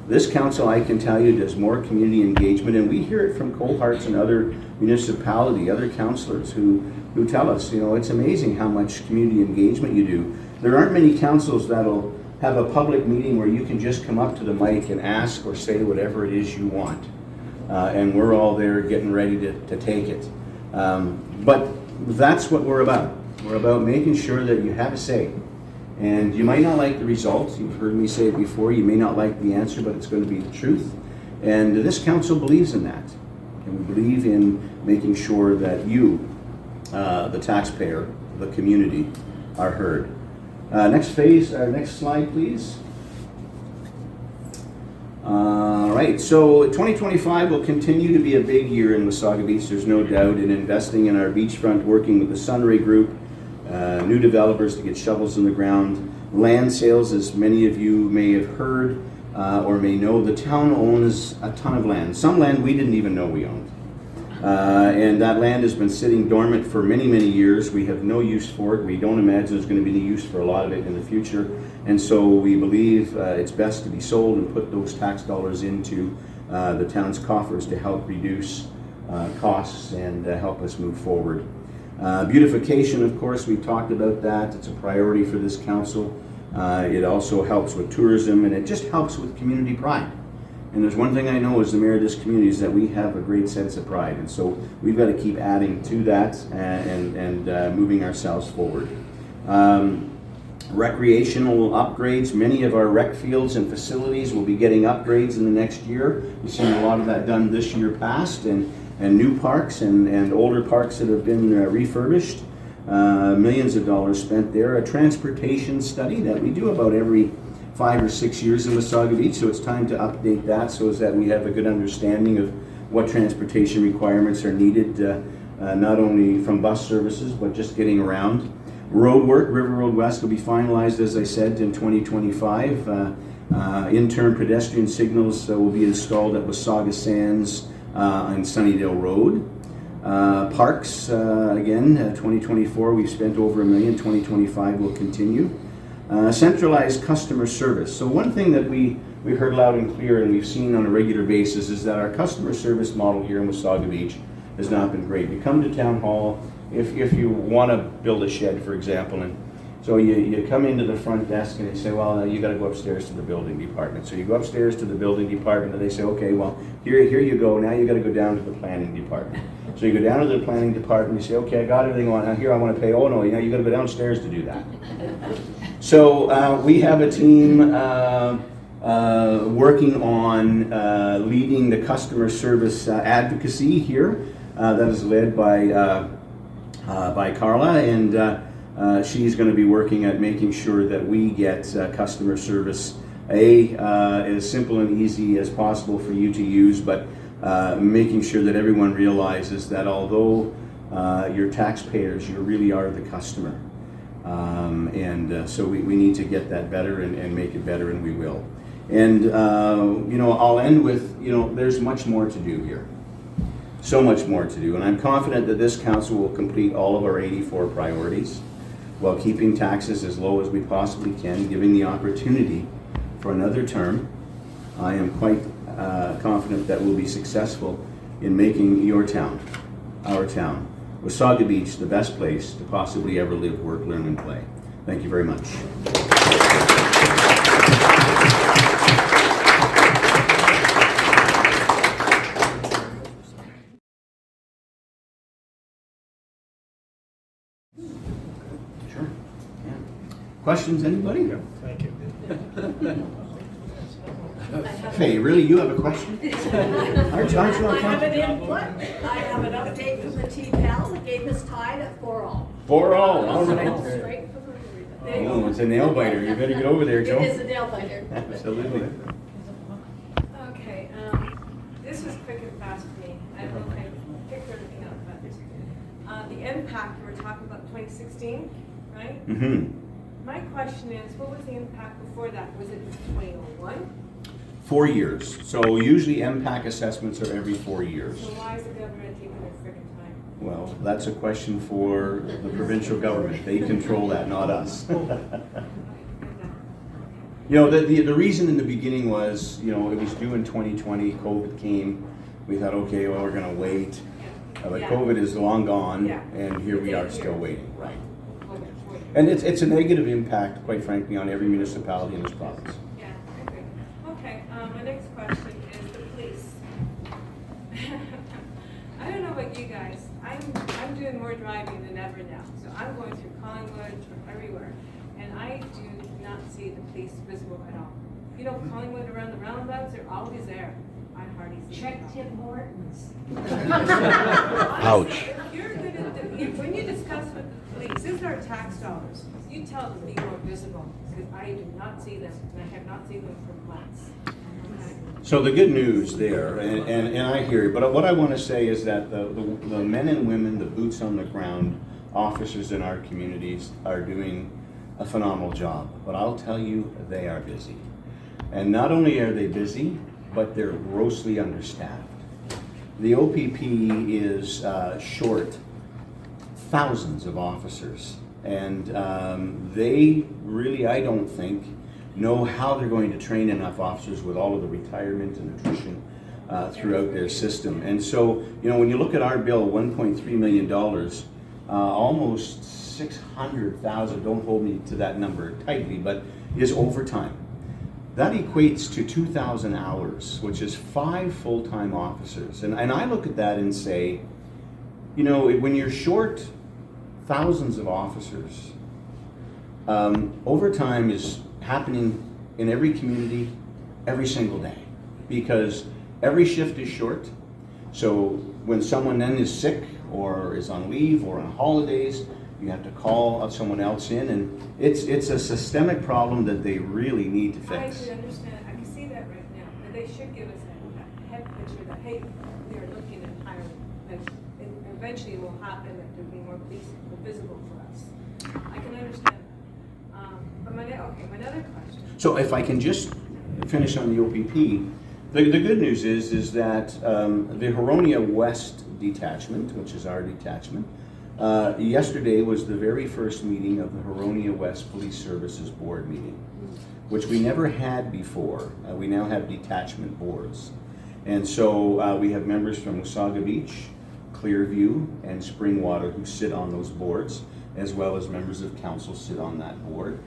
B: This council, I can tell you, does more community engagement, and we hear it from cohorts and other municipality, other councillors who tell us, you know, it's amazing how much community engagement you do. There aren't many councils that'll have a public meeting where you can just come up to the mic and ask or say whatever it is you want. And we're all there getting ready to take it. But that's what we're about. We're about making sure that you have a say. And you might not like the results. You've heard me say it before. You may not like the answer, but it's going to be the truth. And this council believes in that. And we believe in making sure that you, the taxpayer, the community, are heard. Next slide, please. All right, so 2025 will continue to be a big year in Wasaga Beach, there's no doubt, in investing in our beachfront, working with the Sunray Group new developers to get shovels in the ground. Land sales, as many of you may have heard or may know, the town owns a ton of land. Some land we didn't even know we owned. And that land has been sitting dormant for many, many years. We have no use for it. We don't imagine there's going to be any use for a lot of it in the future. And so we believe it's best to be sold and put those tax dollars into the town's coffers to help reduce costs and help us move forward. Beautification, of course, we talked about that. It's a priority for this council. It also helps with tourism, and it just helps with community pride. And there's one thing I know as the mayor of this community is that we have a great sense of pride, and so we've got to keep adding to that and moving ourselves forward. Recreational upgrades. Many of our rec fields and facilities will be getting upgrades in the next year. We've seen a lot of that done this year past, and new parks and older parks that have been refurbished. Millions of dollars spent there. A transportation study that we do about every 5 or 6 years in Wasaga Beach, so it's time to update that so as that we have a good understanding of what transportation requirements are needed, not only from bus services, but just getting around. Road work, River Road West will be finalized, as I said, in 2025. Interim pedestrian signals will be installed at Wasaga Sands and Sunnydale Road. Parks, again, 2024, we've spent over $1 million. 2025 will continue. Centralized customer service. So one thing that we heard loud and clear and we've seen on a regular basis is that our customer service model here in Wasaga Beach has not been great. You come to town hall, if you want to build a shed, for example, and so you come into the front desk and they say, well, you got to go upstairs to the building department. So you go upstairs to the building department and they say, okay, well, here you go. Now you got to go down to the planning department. So you go down to the planning department and you say, okay, I got everything on. Now here I want to pay. Oh no, now you got to go downstairs to do that. So we have a team working on leading the customer service advocacy here that is led by Carla, and she's going to be working at making sure that we get customer service as simple and easy as possible for you to use, but making sure that everyone realizes that although you're taxpayers, you really are the customer. So we need to get that better and make it better, and we will. And I'll end with, there's much more to do here. So much more to do, and I'm confident that this council will complete all of our 84 priorities while keeping taxes as low as we possibly can, giving the opportunity for another term. I am quite confident that we'll be successful in making your town, our town, Wasaga Beach, the best place to possibly ever live, work, learn, and play. Thank you very much. Sure. Yeah. Questions, anybody?
A: Thank you.
B: Hey, really, you have a question? Aren't you
E: I
B: on
E: have an
B: time?
E: input. I have an update from the T-Pal. The game is tied at 4-all.
B: 4-4, all right.
E: Straight from the river.
B: Oh, it's a nail biter. You better get over there, Joe.
E: It is a nail biter.
B: Absolutely.
F: Okay, this was quick and fast for me. I don't know if I picked everything up, but the impact, we were talking about 2016, right?
B: Mm-hmm.
F: My question is, what was the impact before that? Was it 2001?
B: 4 years. So usually MPAC assessments are every 4 years.
F: So why is the government taking their frickin' time?
B: Well, that's a question for the provincial government. They control that, not us. The reason in the beginning was, it was due in 2020, COVID came. We thought, okay, well, we're going to wait. But
F: Yeah.
B: COVID is long gone,
F: Yeah.
B: and here we are still waiting. Right.
F: Okay.
B: And it's a negative impact, quite frankly, on every municipality in this province.
F: Yeah, I agree. Okay, my next question is the police. I don't know about you guys, I'm doing more driving than ever now. So I'm going through Collingwood, through everywhere, and I do not see the police visible at all. Collingwood around the roundabouts, they're always there. I hardly see them.
E: Check Tim Hortons.
C: Ouch.
F: If you're good at when you discuss with the police, this is our tax dollars. You tell them to be more visible, because I do not see them, and I have not seen them for months. Okay?
B: So the good news there, and I hear you, but what I want to say is that the men and women, the boots on the ground, officers in our communities are doing a phenomenal job, but I'll tell you, they are busy. And not only are they busy, but they're grossly understaffed. The OPP is short thousands of officers, and they really, I don't think, know how they're going to train enough officers with all of the retirement and attrition throughout their system. And so, you know, when you look at our bill, $1.3 million, almost 600,000, don't hold me to that number tightly, but is overtime. That equates to 2,000 hours, which is 5 full-time officers. And I look at that and say, you know, when you're short thousands of officers, overtime is happening in every community every single day, because every shift is short. So when someone then is sick or is on leave or on holidays, you have to call someone else in, and it's a systemic problem that they really need to fix.
F: I can understand, I can see that right now, but they should give us a head picture that, hey, we are looking at hiring, and eventually it will happen, that there'll be more police visible for us. I can understand that. But my other question.
B: So if I can just finish on the OPP, the good news is that the Huronia West detachment, which is our detachment, yesterday was the very first meeting of the Huronia West Police Services Board meeting, which we never had before. We now have detachment boards. And so we have members from Wasaga Beach, Clearview, and Springwater who sit on those boards, as well as members of council sit on that board.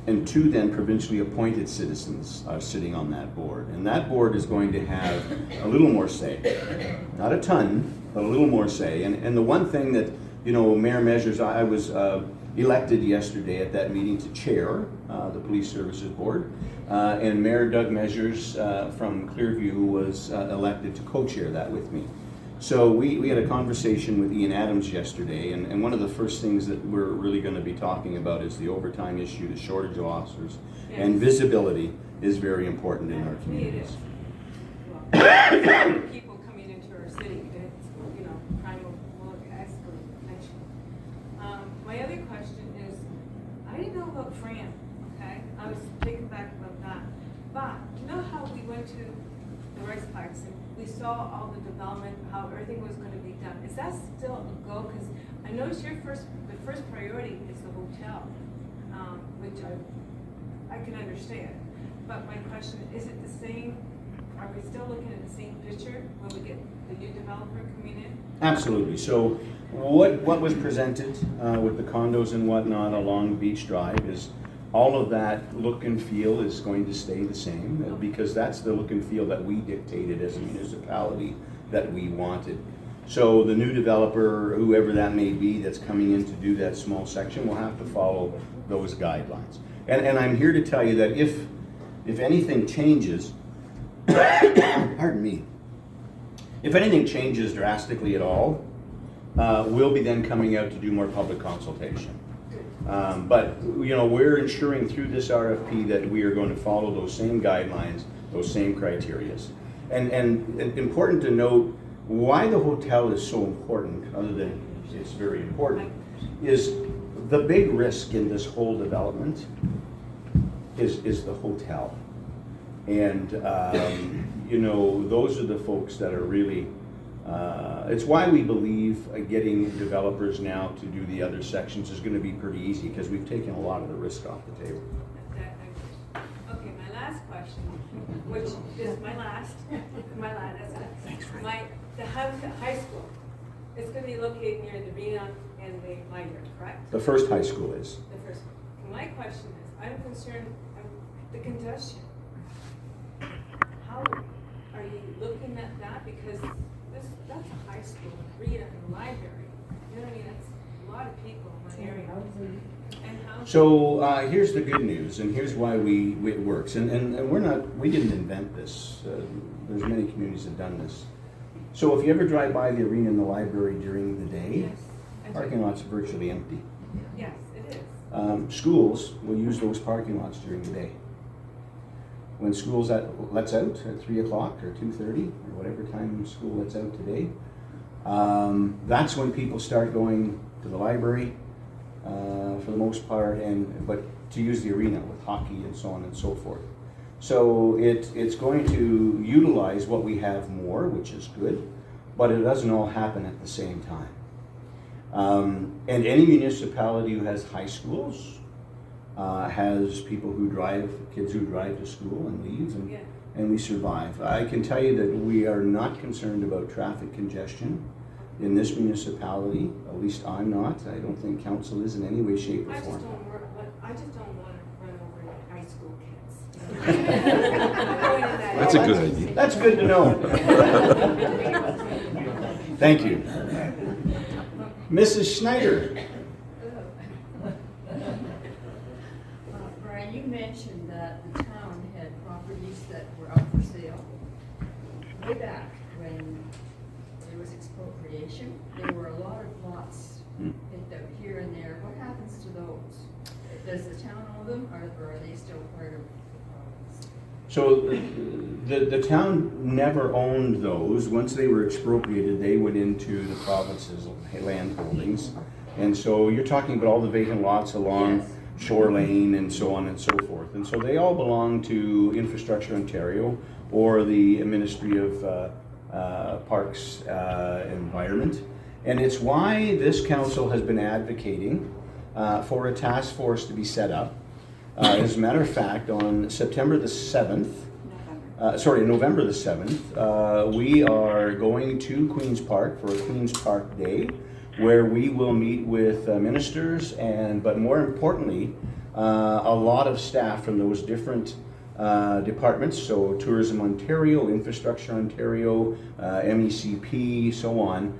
B: And 2 then provincially appointed citizens are sitting on that board. And that board is going to have a little more say. Not a ton, but a little more say. And the one thing that, you know, Mayor Measures, I was elected yesterday at that meeting to chair the Police Services Board. And Mayor Doug Measures from Clearview was elected to co-chair that with me. So we had a conversation with Ian Adams yesterday, and one of the first things that we're really going to be talking about is the overtime issue, the shortage of officers, and visibility is very important in our communities.
F: Well, people coming into our city, it's, you know, crime will escalate eventually. My other question is, I didn't know about Fran, okay? I was taken back about that. But you know how we went to the Rice Parks and we saw all the development, how everything was going to be done. Is that still a go? Because I noticed the first priority is the hotel, which I can understand. But my question, is it the same? Are we still looking at the same picture when we get the new developer coming in?
B: Absolutely. So what was presented with the condos and whatnot along Beach Drive is all of that look and feel is going to stay the same, because that's the look and feel that we dictated as a municipality that we wanted. So the new developer, whoever that may be that's coming in to do that small section, will have to follow those guidelines. And I'm here to tell you that if anything changes, pardon me, if anything changes drastically at all, we'll be then coming out to do more public consultation. But you know, we're ensuring through this RFP that we are going to follow those same guidelines, those same criteria. And important to note, why the hotel is so important, other than it's very important, is the big risk in this whole development is the hotel. And you know, those are the folks that are really, it's why we believe getting developers now to do the other sections is going to be pretty easy, because we've taken a lot of the risk off the table.
F: Okay, my last question, which is my last, that's it.
B: Thanks, Frank.
F: The high school, it's going to be located near the arena and the library, correct?
B: The first high school is.
F: The first one. My question is, I'm concerned the congestion. How are you looking at that? Because that's a high school, arena and library. You know what I mean? That's a lot of people in one area. And how?
B: So here's the good news, and here's why it works. And we didn't invent this. There's many communities that have done this. So if you ever drive by the arena and the library during the day,
F: Yes.
B: parking lots are virtually empty.
F: Yes, it is.
B: Schools will use those parking lots during the day. When school's lets out at 3 o'clock or 2:30 or whatever time school lets out today, That's when people start going to the library, for the most part, but to use the arena with hockey and so on and so forth. So it's going to utilize what we have more, which is good, but it doesn't all happen at the same time. And any municipality who has high schools has people who drive, kids who drive to school and leave, and we survive. I can tell you that we are not concerned about traffic congestion in this municipality. At least I'm not. I don't think council is in any way, shape, or form.
F: I just don't want to run over high school kids.
C: That's a good idea.
B: That's good to know. Thank you. Mrs. Schneider.
G: Brian, you mentioned that the town had properties that were up for sale. Way back when there was expropriation, there were a lot of lots picked up here and there. What happens to those? Does the town own them, or are they still part of the province?
B: So the town never owned those. Once they were expropriated, they went into the province's land holdings. And so you're talking about all the vacant lots along
G: Yes.
B: Shore Lane and so on and so forth. And so they all belong to Infrastructure Ontario or the Ministry of Parks and Environment. And it's why this council has been advocating for a task force to be set up. As a matter of fact, on September the 7th, November the 7th, we are going to Queen's Park for a Queen's Park Day, where we will meet with ministers but more importantly, a lot of staff from those different departments, so Tourism Ontario, Infrastructure Ontario, MECP, so on,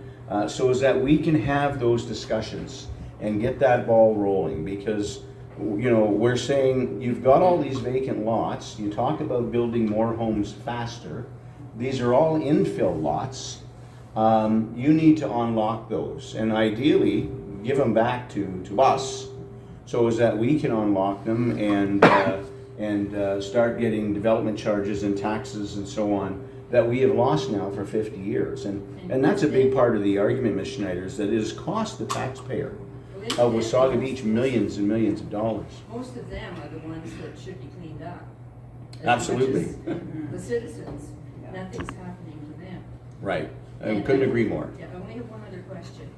B: so as that we can have those discussions and get that ball rolling. Because we're saying you've got all these vacant lots, you talk about building more homes faster, these are all infill lots. You need to unlock those and ideally give them back to us so as that we can unlock them and start getting development charges and taxes and so on that we have lost now for 50 years. And that's a big part of the argument, Ms. Schneider, is that it has cost the taxpayer of Wasaga Beach millions and millions of dollars.
G: Most of them are the ones that should be cleaned up. As
B: Absolutely.
G: much as the citizens, nothing's happening to them.
B: Right. I couldn't agree more.
G: Yeah, I only have one other question.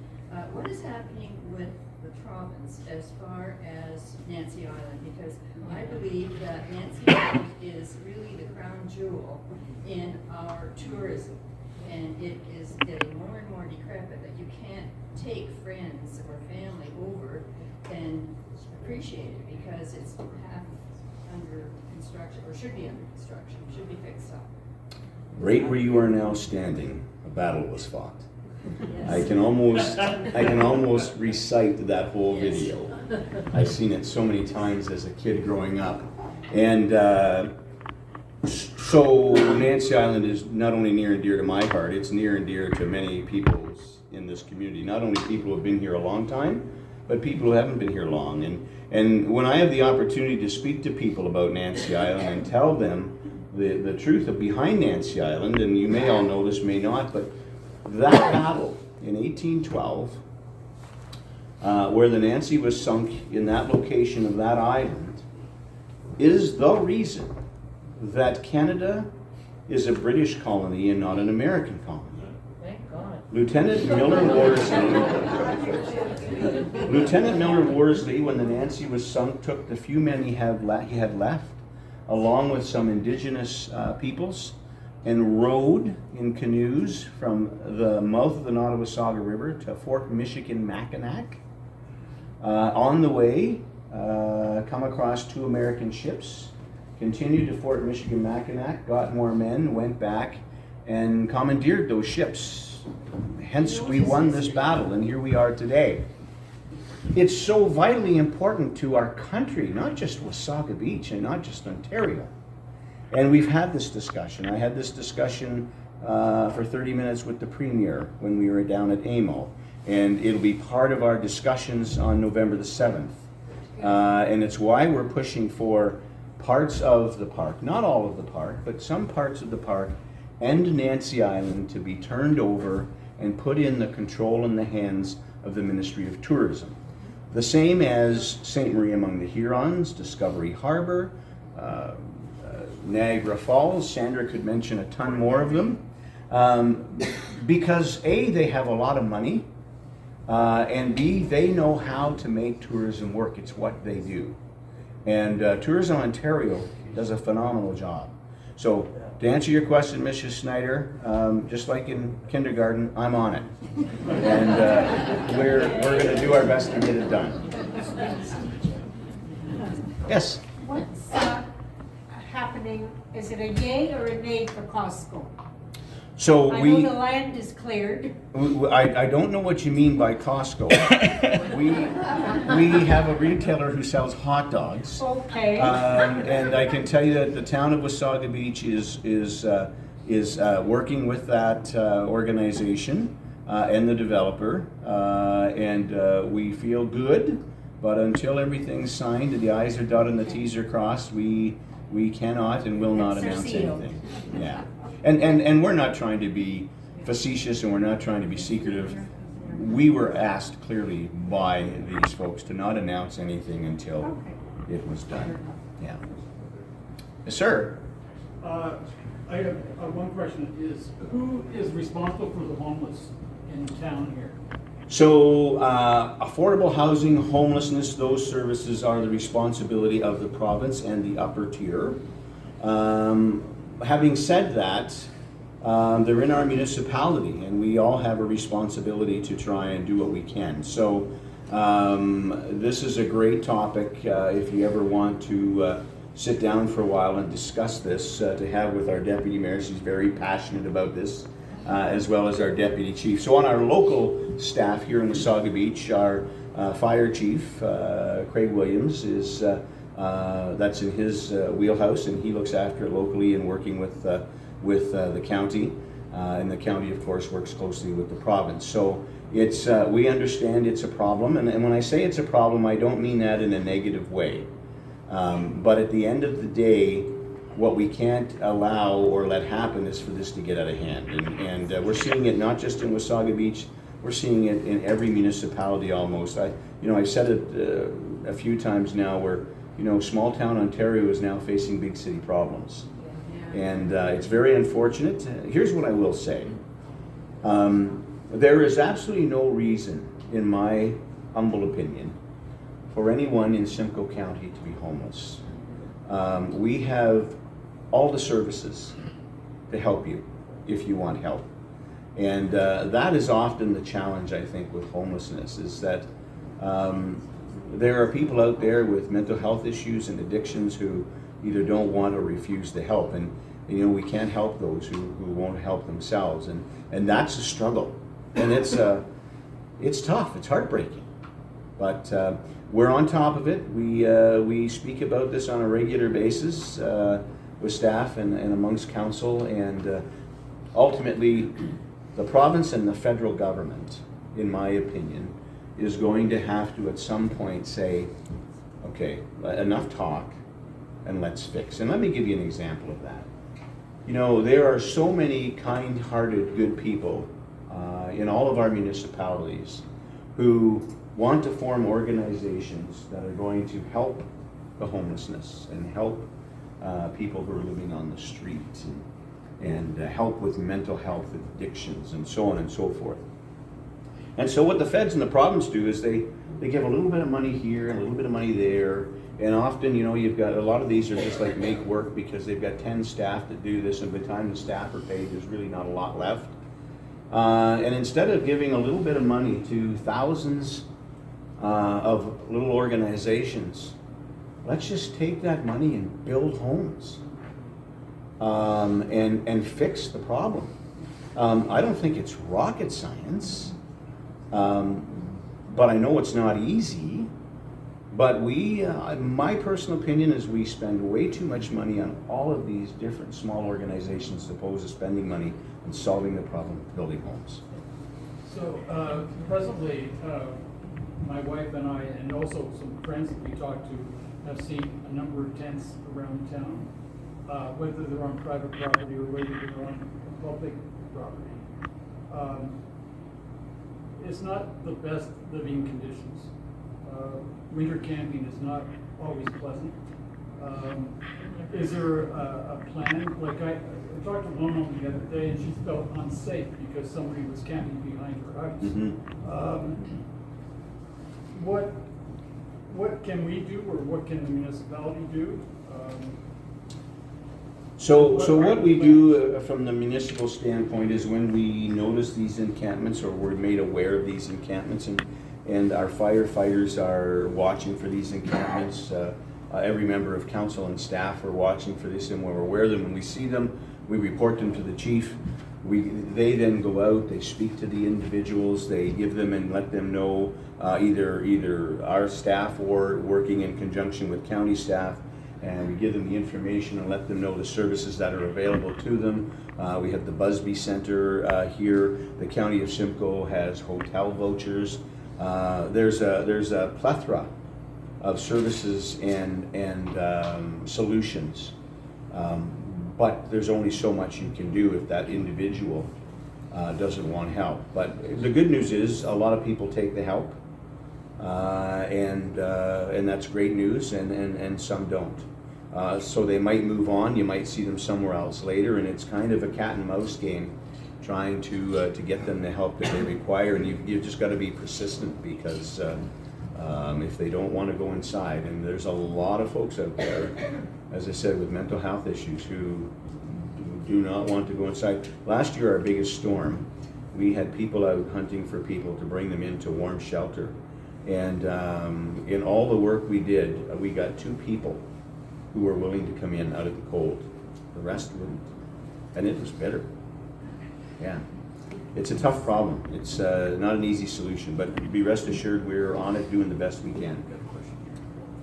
G: What is happening with the province as far as Nancy Island? Because I believe that Nancy Island is really the crown jewel in our tourism. And it is getting more and more decrepit that you can't take friends or family over and appreciate it because it's half under construction, or should be under construction, should be fixed up.
B: Right where you are now standing, a battle was fought.
G: Yes.
B: I can almost recite that whole video. I've seen it so many times as a kid growing up. And so Nancy Island is not only near and dear to my heart, it's near and dear to many people's in this community. Not only people who have been here a long time, but people who haven't been here long. And when I have the opportunity to speak to people about Nancy Island and tell them the truth of behind Nancy Island, and you may all know this, may not, but that battle in 1812, where the Nancy was sunk in that location of that island, is the reason that Canada is a British colony and not an American colony.
G: Thank God.
B: Lieutenant Miller Worsley, when the Nancy was sunk, took the few men he had left, along with some indigenous peoples, and rowed in canoes from the mouth of the Nottawasaga River to Fort Michigan-Mackinac. On the way, come across two American ships, continued to Fort Michigan-Mackinac, got more men, went back, and commandeered those ships. Hence, we won this battle, and here we are today. It's so vitally important to our country, not just Wasaga Beach and not just Ontario. And we've had this discussion. I had this discussion for 30 minutes with the Premier when we were down at AMO. And it'll be part of our discussions on November the 7th. And it's why we're pushing for parts of the park, not all of the park, but some parts of the park and Nancy Island to be turned over and put in the control in the hands of the Ministry of Tourism. The same as St. Marie among the Hurons, Discovery Harbor, Niagara Falls. Sandra could mention a ton more of them. Because A, they have a lot of money, and B, they know how to make tourism work. It's what they do. And Tourism Ontario does a phenomenal job. So to answer your question, Mrs. Snyder, just like in kindergarten, I'm on it. And we're going to do our best to get it done. Yes?
H: What's happening, is it a yay or a nay for Costco?
B: So
H: I know the land is cleared.
B: I don't know what you mean by Costco. we have a retailer who sells hot dogs.
H: Okay.
B: And I can tell you that the town of Wasaga Beach is working with that organization and the developer, and we feel good. But until everything's signed and the I's are dotted and the T's are crossed, we cannot and will not announce anything. Yeah. And we're not trying to be facetious and we're not trying to be secretive. We were asked clearly by these folks to not announce anything until it was done. Yeah. Yes, sir.
I: I have one question, is who is responsible for the homeless in town here?
B: So affordable housing, homelessness, those services are the responsibility of the province and the upper tier. Having said that, they're in our municipality and we all have a responsibility to try and do what we can. So this is a great topic if you ever want to sit down for a while and discuss this, to have with our deputy mayor. She's very passionate about this, as well as our deputy chief. So on our local staff here in Wasaga Beach, our fire chief, Craig Williams, is that's in his wheelhouse, and he looks after it locally and working with the county, and the county of course works closely with the province. So it's we understand it's a problem, and when I say it's a problem, I don't mean that in a negative way, but at the end of the day, what we can't allow or let happen is for this to get out of hand, and we're seeing it not just in Wasaga Beach, we're seeing it in every municipality almost. I've said it a few times now where small town Ontario is now facing big city problems. And it's very unfortunate. Here's what I will say. There is absolutely no reason, in my humble opinion, for anyone in Simcoe County to be homeless. We have all the services to help you if you want help. And that is often the challenge, I think, with homelessness, is that there are people out there with mental health issues and addictions who either don't want or refuse to help, and we can't help those who won't help themselves, and that's a struggle, and it's tough, it's heartbreaking, but we're on top of it. We speak about this on a regular basis with staff and amongst council, and ultimately the province and the federal government, in my opinion, is going to have to at some point say, okay, enough talk and let's fix. And let me give you an example of that. There are so many kind-hearted, good people in all of our municipalities who want to form organizations that are going to help the homelessness and help people who are living on the street and help with mental health addictions and so on and so forth. And so what the feds and the province do is they give a little bit of money here and a little bit of money there, and often you've got a lot of these are just like make work because they've got 10 staff that do this, and by the time the staff are paid, there's really not a lot left. And instead of giving a little bit of money to thousands of little organizations, let's just take that money and build homes and fix the problem. I don't think it's rocket science. But I know it's not easy. But my personal opinion is we spend way too much money on all of these different small organizations as opposed to spending money on solving the problem of building homes.
I: So presently, my wife and I, and also some friends that we talked to, have seen a number of tents around town, whether they're on private property or whether they're on public property. it's not the best living conditions. Winter camping is not always pleasant. Is there a plan? Like I talked to Lona the other day, and she felt unsafe because somebody was camping behind her house. What can we do, or what can the municipality do?
B: So what we do from the municipal standpoint is when we notice these encampments, or we're made aware of these encampments, and our firefighters are watching for these encampments, every member of council and staff are watching for this, and when we're aware of them, when we see them, we report them to the chief. They then go out, they speak to the individuals, they give them and let them know, either our staff or working in conjunction with county staff, and we give them the information and let them know the services that are available to them. We have the Busby Center here. The County of Simcoe has hotel vouchers. There's a plethora of services and solutions, but there's only so much you can do if that individual doesn't want help. But the good news is a lot of people take the help, and that's great news, and some don't. So they might move on, you might see them somewhere else later, and it's kind of a cat and mouse game trying to get them the help that they require, and you've just got to be persistent, because if they don't want to go inside, and there's a lot of folks out there, as I said, with mental health issues who do not want to go inside. Last year, our biggest storm, we had people out hunting for people to bring them into warm shelter, and in all the work we did, we got 2 people who were willing to come in out of the cold. The rest wouldn't, and it was bitter. Yeah, it's a tough problem. It's not an easy solution, but be rest assured we're on it, doing the best we can.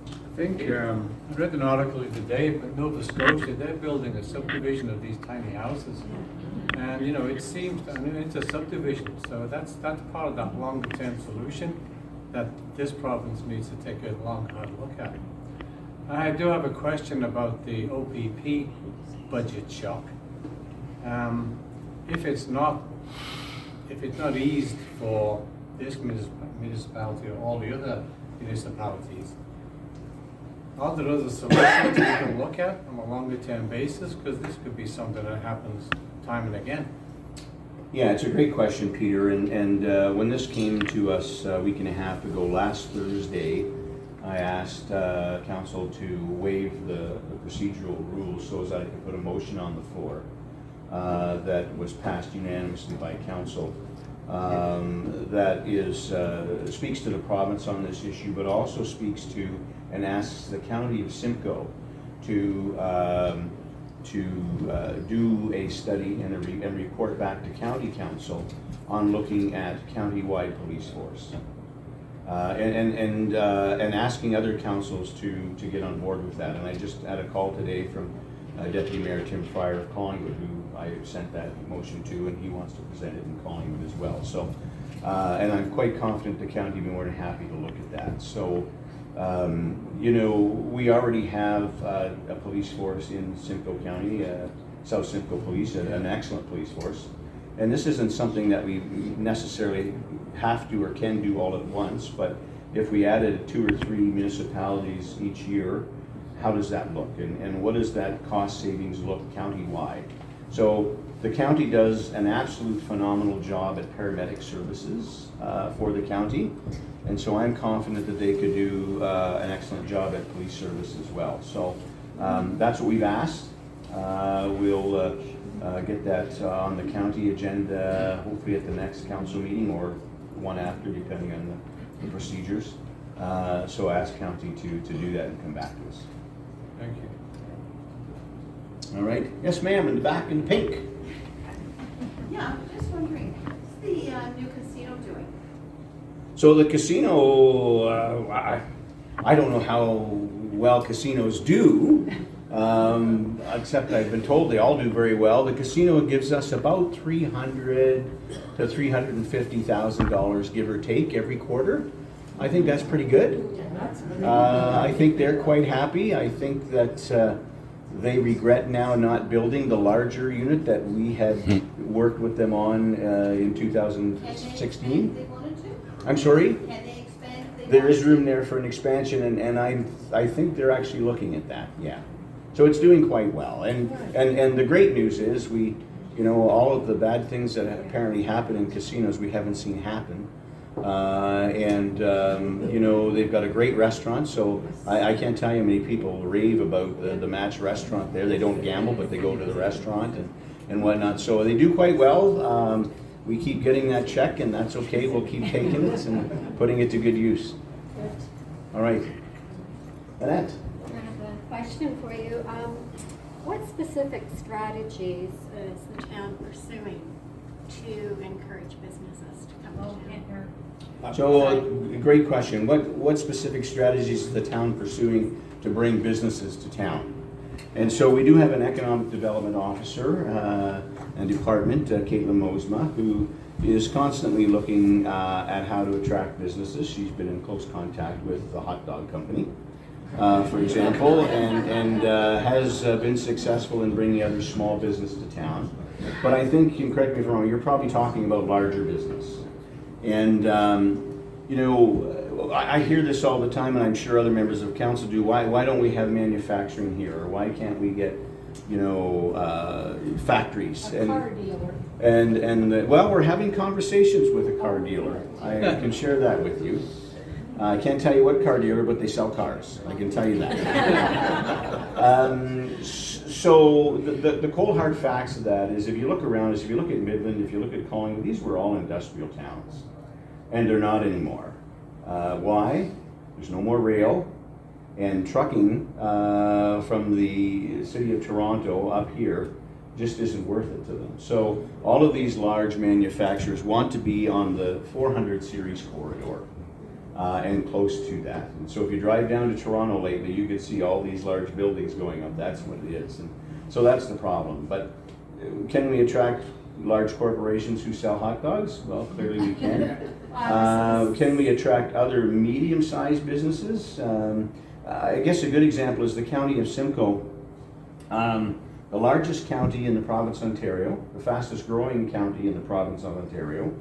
J: I think I read an article today, but Nova Scotia, they're building a subdivision of these tiny houses, and it seems, it's a subdivision, so that's part of that longer-term solution that this province needs to take a long, hard look at. I do have a question about the OPP budget shock. If it's not eased for this municipality or all the other municipalities, are there other solutions we can look at on a longer term basis? Because this could be something that happens time and again.
B: Yeah, it's a great question, Peter, and when this came to us a week and a half ago, last Thursday, I asked council to waive the procedural rules so that I could put a motion on the floor that was passed unanimously by council. That speaks to the province on this issue, but also speaks to and asks the County of Simcoe to do a study and report back to County Council on looking at county-wide police force. And asking other councils to get on board with that. And I just had a call today from Deputy Mayor Tim Fryer of Collingwood, who I sent that motion to, and he wants to present it in Collingwood as well. So, and I'm quite confident the county will be more than happy to look at that. So, we already have a police force in Simcoe County, South Simcoe Police, an excellent police force. And this isn't something that we necessarily have to or can do all at once, but if we added 2 or 3 municipalities each year, how does that look? And what does that cost savings look county-wide? So the county does an absolute phenomenal job at paramedic services for the county, and so I'm confident that they could do an excellent job at police service as well. So that's what we've asked. We'll get that on the county agenda, hopefully at the next council meeting or one after, depending on the procedures. So ask county to do that and come back to us.
J: Thank you.
B: All right. Yes, ma'am, in the back in pink.
K: Yeah, I'm just wondering, what's the new casino doing?
B: So the casino, I don't know how well casinos do. Except I've been told they all do very well. The casino gives us about $300,000 to $350,000, give or take, every quarter. I think that's pretty good. I think they're quite happy. I think that they regret now not building the larger unit that we had worked with them on in 2016.
K: They wanted
B: I'm sorry?
K: Can they expand? if they
B: There
K: want
B: is
K: to?
B: room there for an expansion, and I think they're actually looking at that, yeah. So it's doing quite well, and the great news is all of the bad things that apparently happen in casinos, we haven't seen happen. They've got a great restaurant, so I can't tell you how many people rave about the Match restaurant there. They don't gamble, but they go to the restaurant and whatnot. So they do quite well. We keep getting that check, and that's okay. We'll keep taking it and putting it to good use. All right. Annette?
L: I have a question for you. What specific strategies is the town pursuing to encourage businesses to come to town?
B: So, great question. What specific strategies is the town pursuing to bring businesses to town? And so we do have an economic development officer and department, Caitlin Mosma, who is constantly looking at how to attract businesses. She's been in close contact with the hot dog company, for example, and has been successful in bringing other small business to town. But I think, you can correct me if I'm wrong, you're probably talking about larger business. And, I hear this all the time, and I'm sure other members of council do. Why don't we have manufacturing here? Or why can't we get, factories?
H: A car dealer.
B: Well, we're having conversations with a car dealer. I can share that with you. I can't tell you what car dealer, but they sell cars. I can tell you that. So the cold hard facts of that is, if you look around us, if you look at Midland, if you look at Collingwood, these were all industrial towns, and they're not anymore. Why? There's no more rail, and trucking from the city of Toronto up here just isn't worth it to them. So all of these large manufacturers want to be on the 400 series corridor. And close to that. And so if you drive down to Toronto lately, you could see all these large buildings going up. That's what it is. And so that's the problem. But can we attract large corporations who sell hot dogs? Well, clearly we can. Can we attract other medium-sized businesses? I guess a good example is the county of Simcoe. The largest county in the province of Ontario, the fastest growing county in the province of Ontario.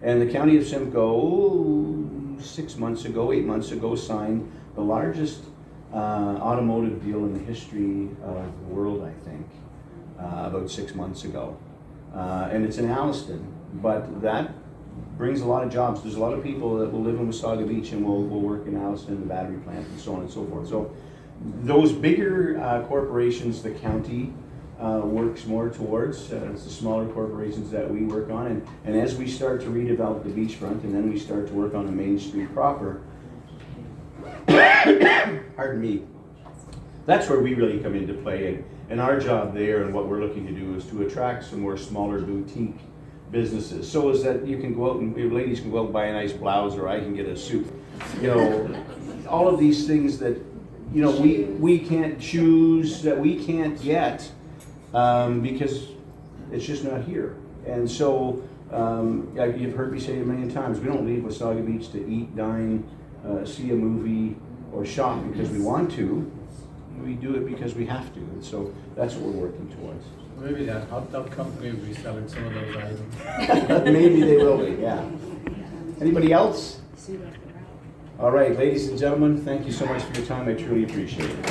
B: And the county of Simcoe, 8 months ago, signed the largest automotive deal in the history of the world, I think, about 6 months ago. And it's in Alliston, but that brings a lot of jobs. There's a lot of people that will live in Wasaga Beach and will work in Alliston, the battery plant, and so on and so forth. So those bigger corporations, the county works more towards. It's the smaller corporations that we work on, and as we start to redevelop the beachfront, and then we start to work on the Main Street proper, pardon me, that's where we really come into play, and our job there, and what we're looking to do, is to attract some more smaller boutique businesses, so is that you can go out and ladies can go out and buy a nice blouse, or I can get a suit, all of these things that we can't choose, that we can't get. Because it's just not here. And so, you've heard me say it a million times, we don't leave Wasaga Beach to eat, dine, see a movie, or shop because we want to. We do it because we have to. And so that's what we're working towards.
J: Maybe that hot dog company will be selling some of those items.
B: Maybe they will be, yeah. Anybody else? All right, ladies and gentlemen, thank you so much for your time. I truly appreciate it.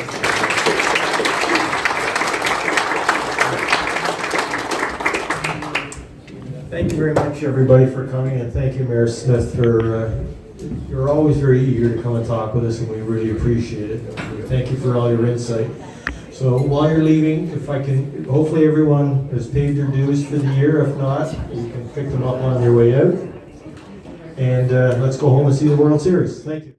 A: Thank you very much, everybody, for coming, and thank you, Mayor Smith, for you're always very eager to come and talk with us, and we really appreciate it. Thank you for all your insight. So while you're leaving, if I can, hopefully everyone has paid their dues for the year. If not, you can pick them up on your way out. And let's go home and see the World Series. Thank you.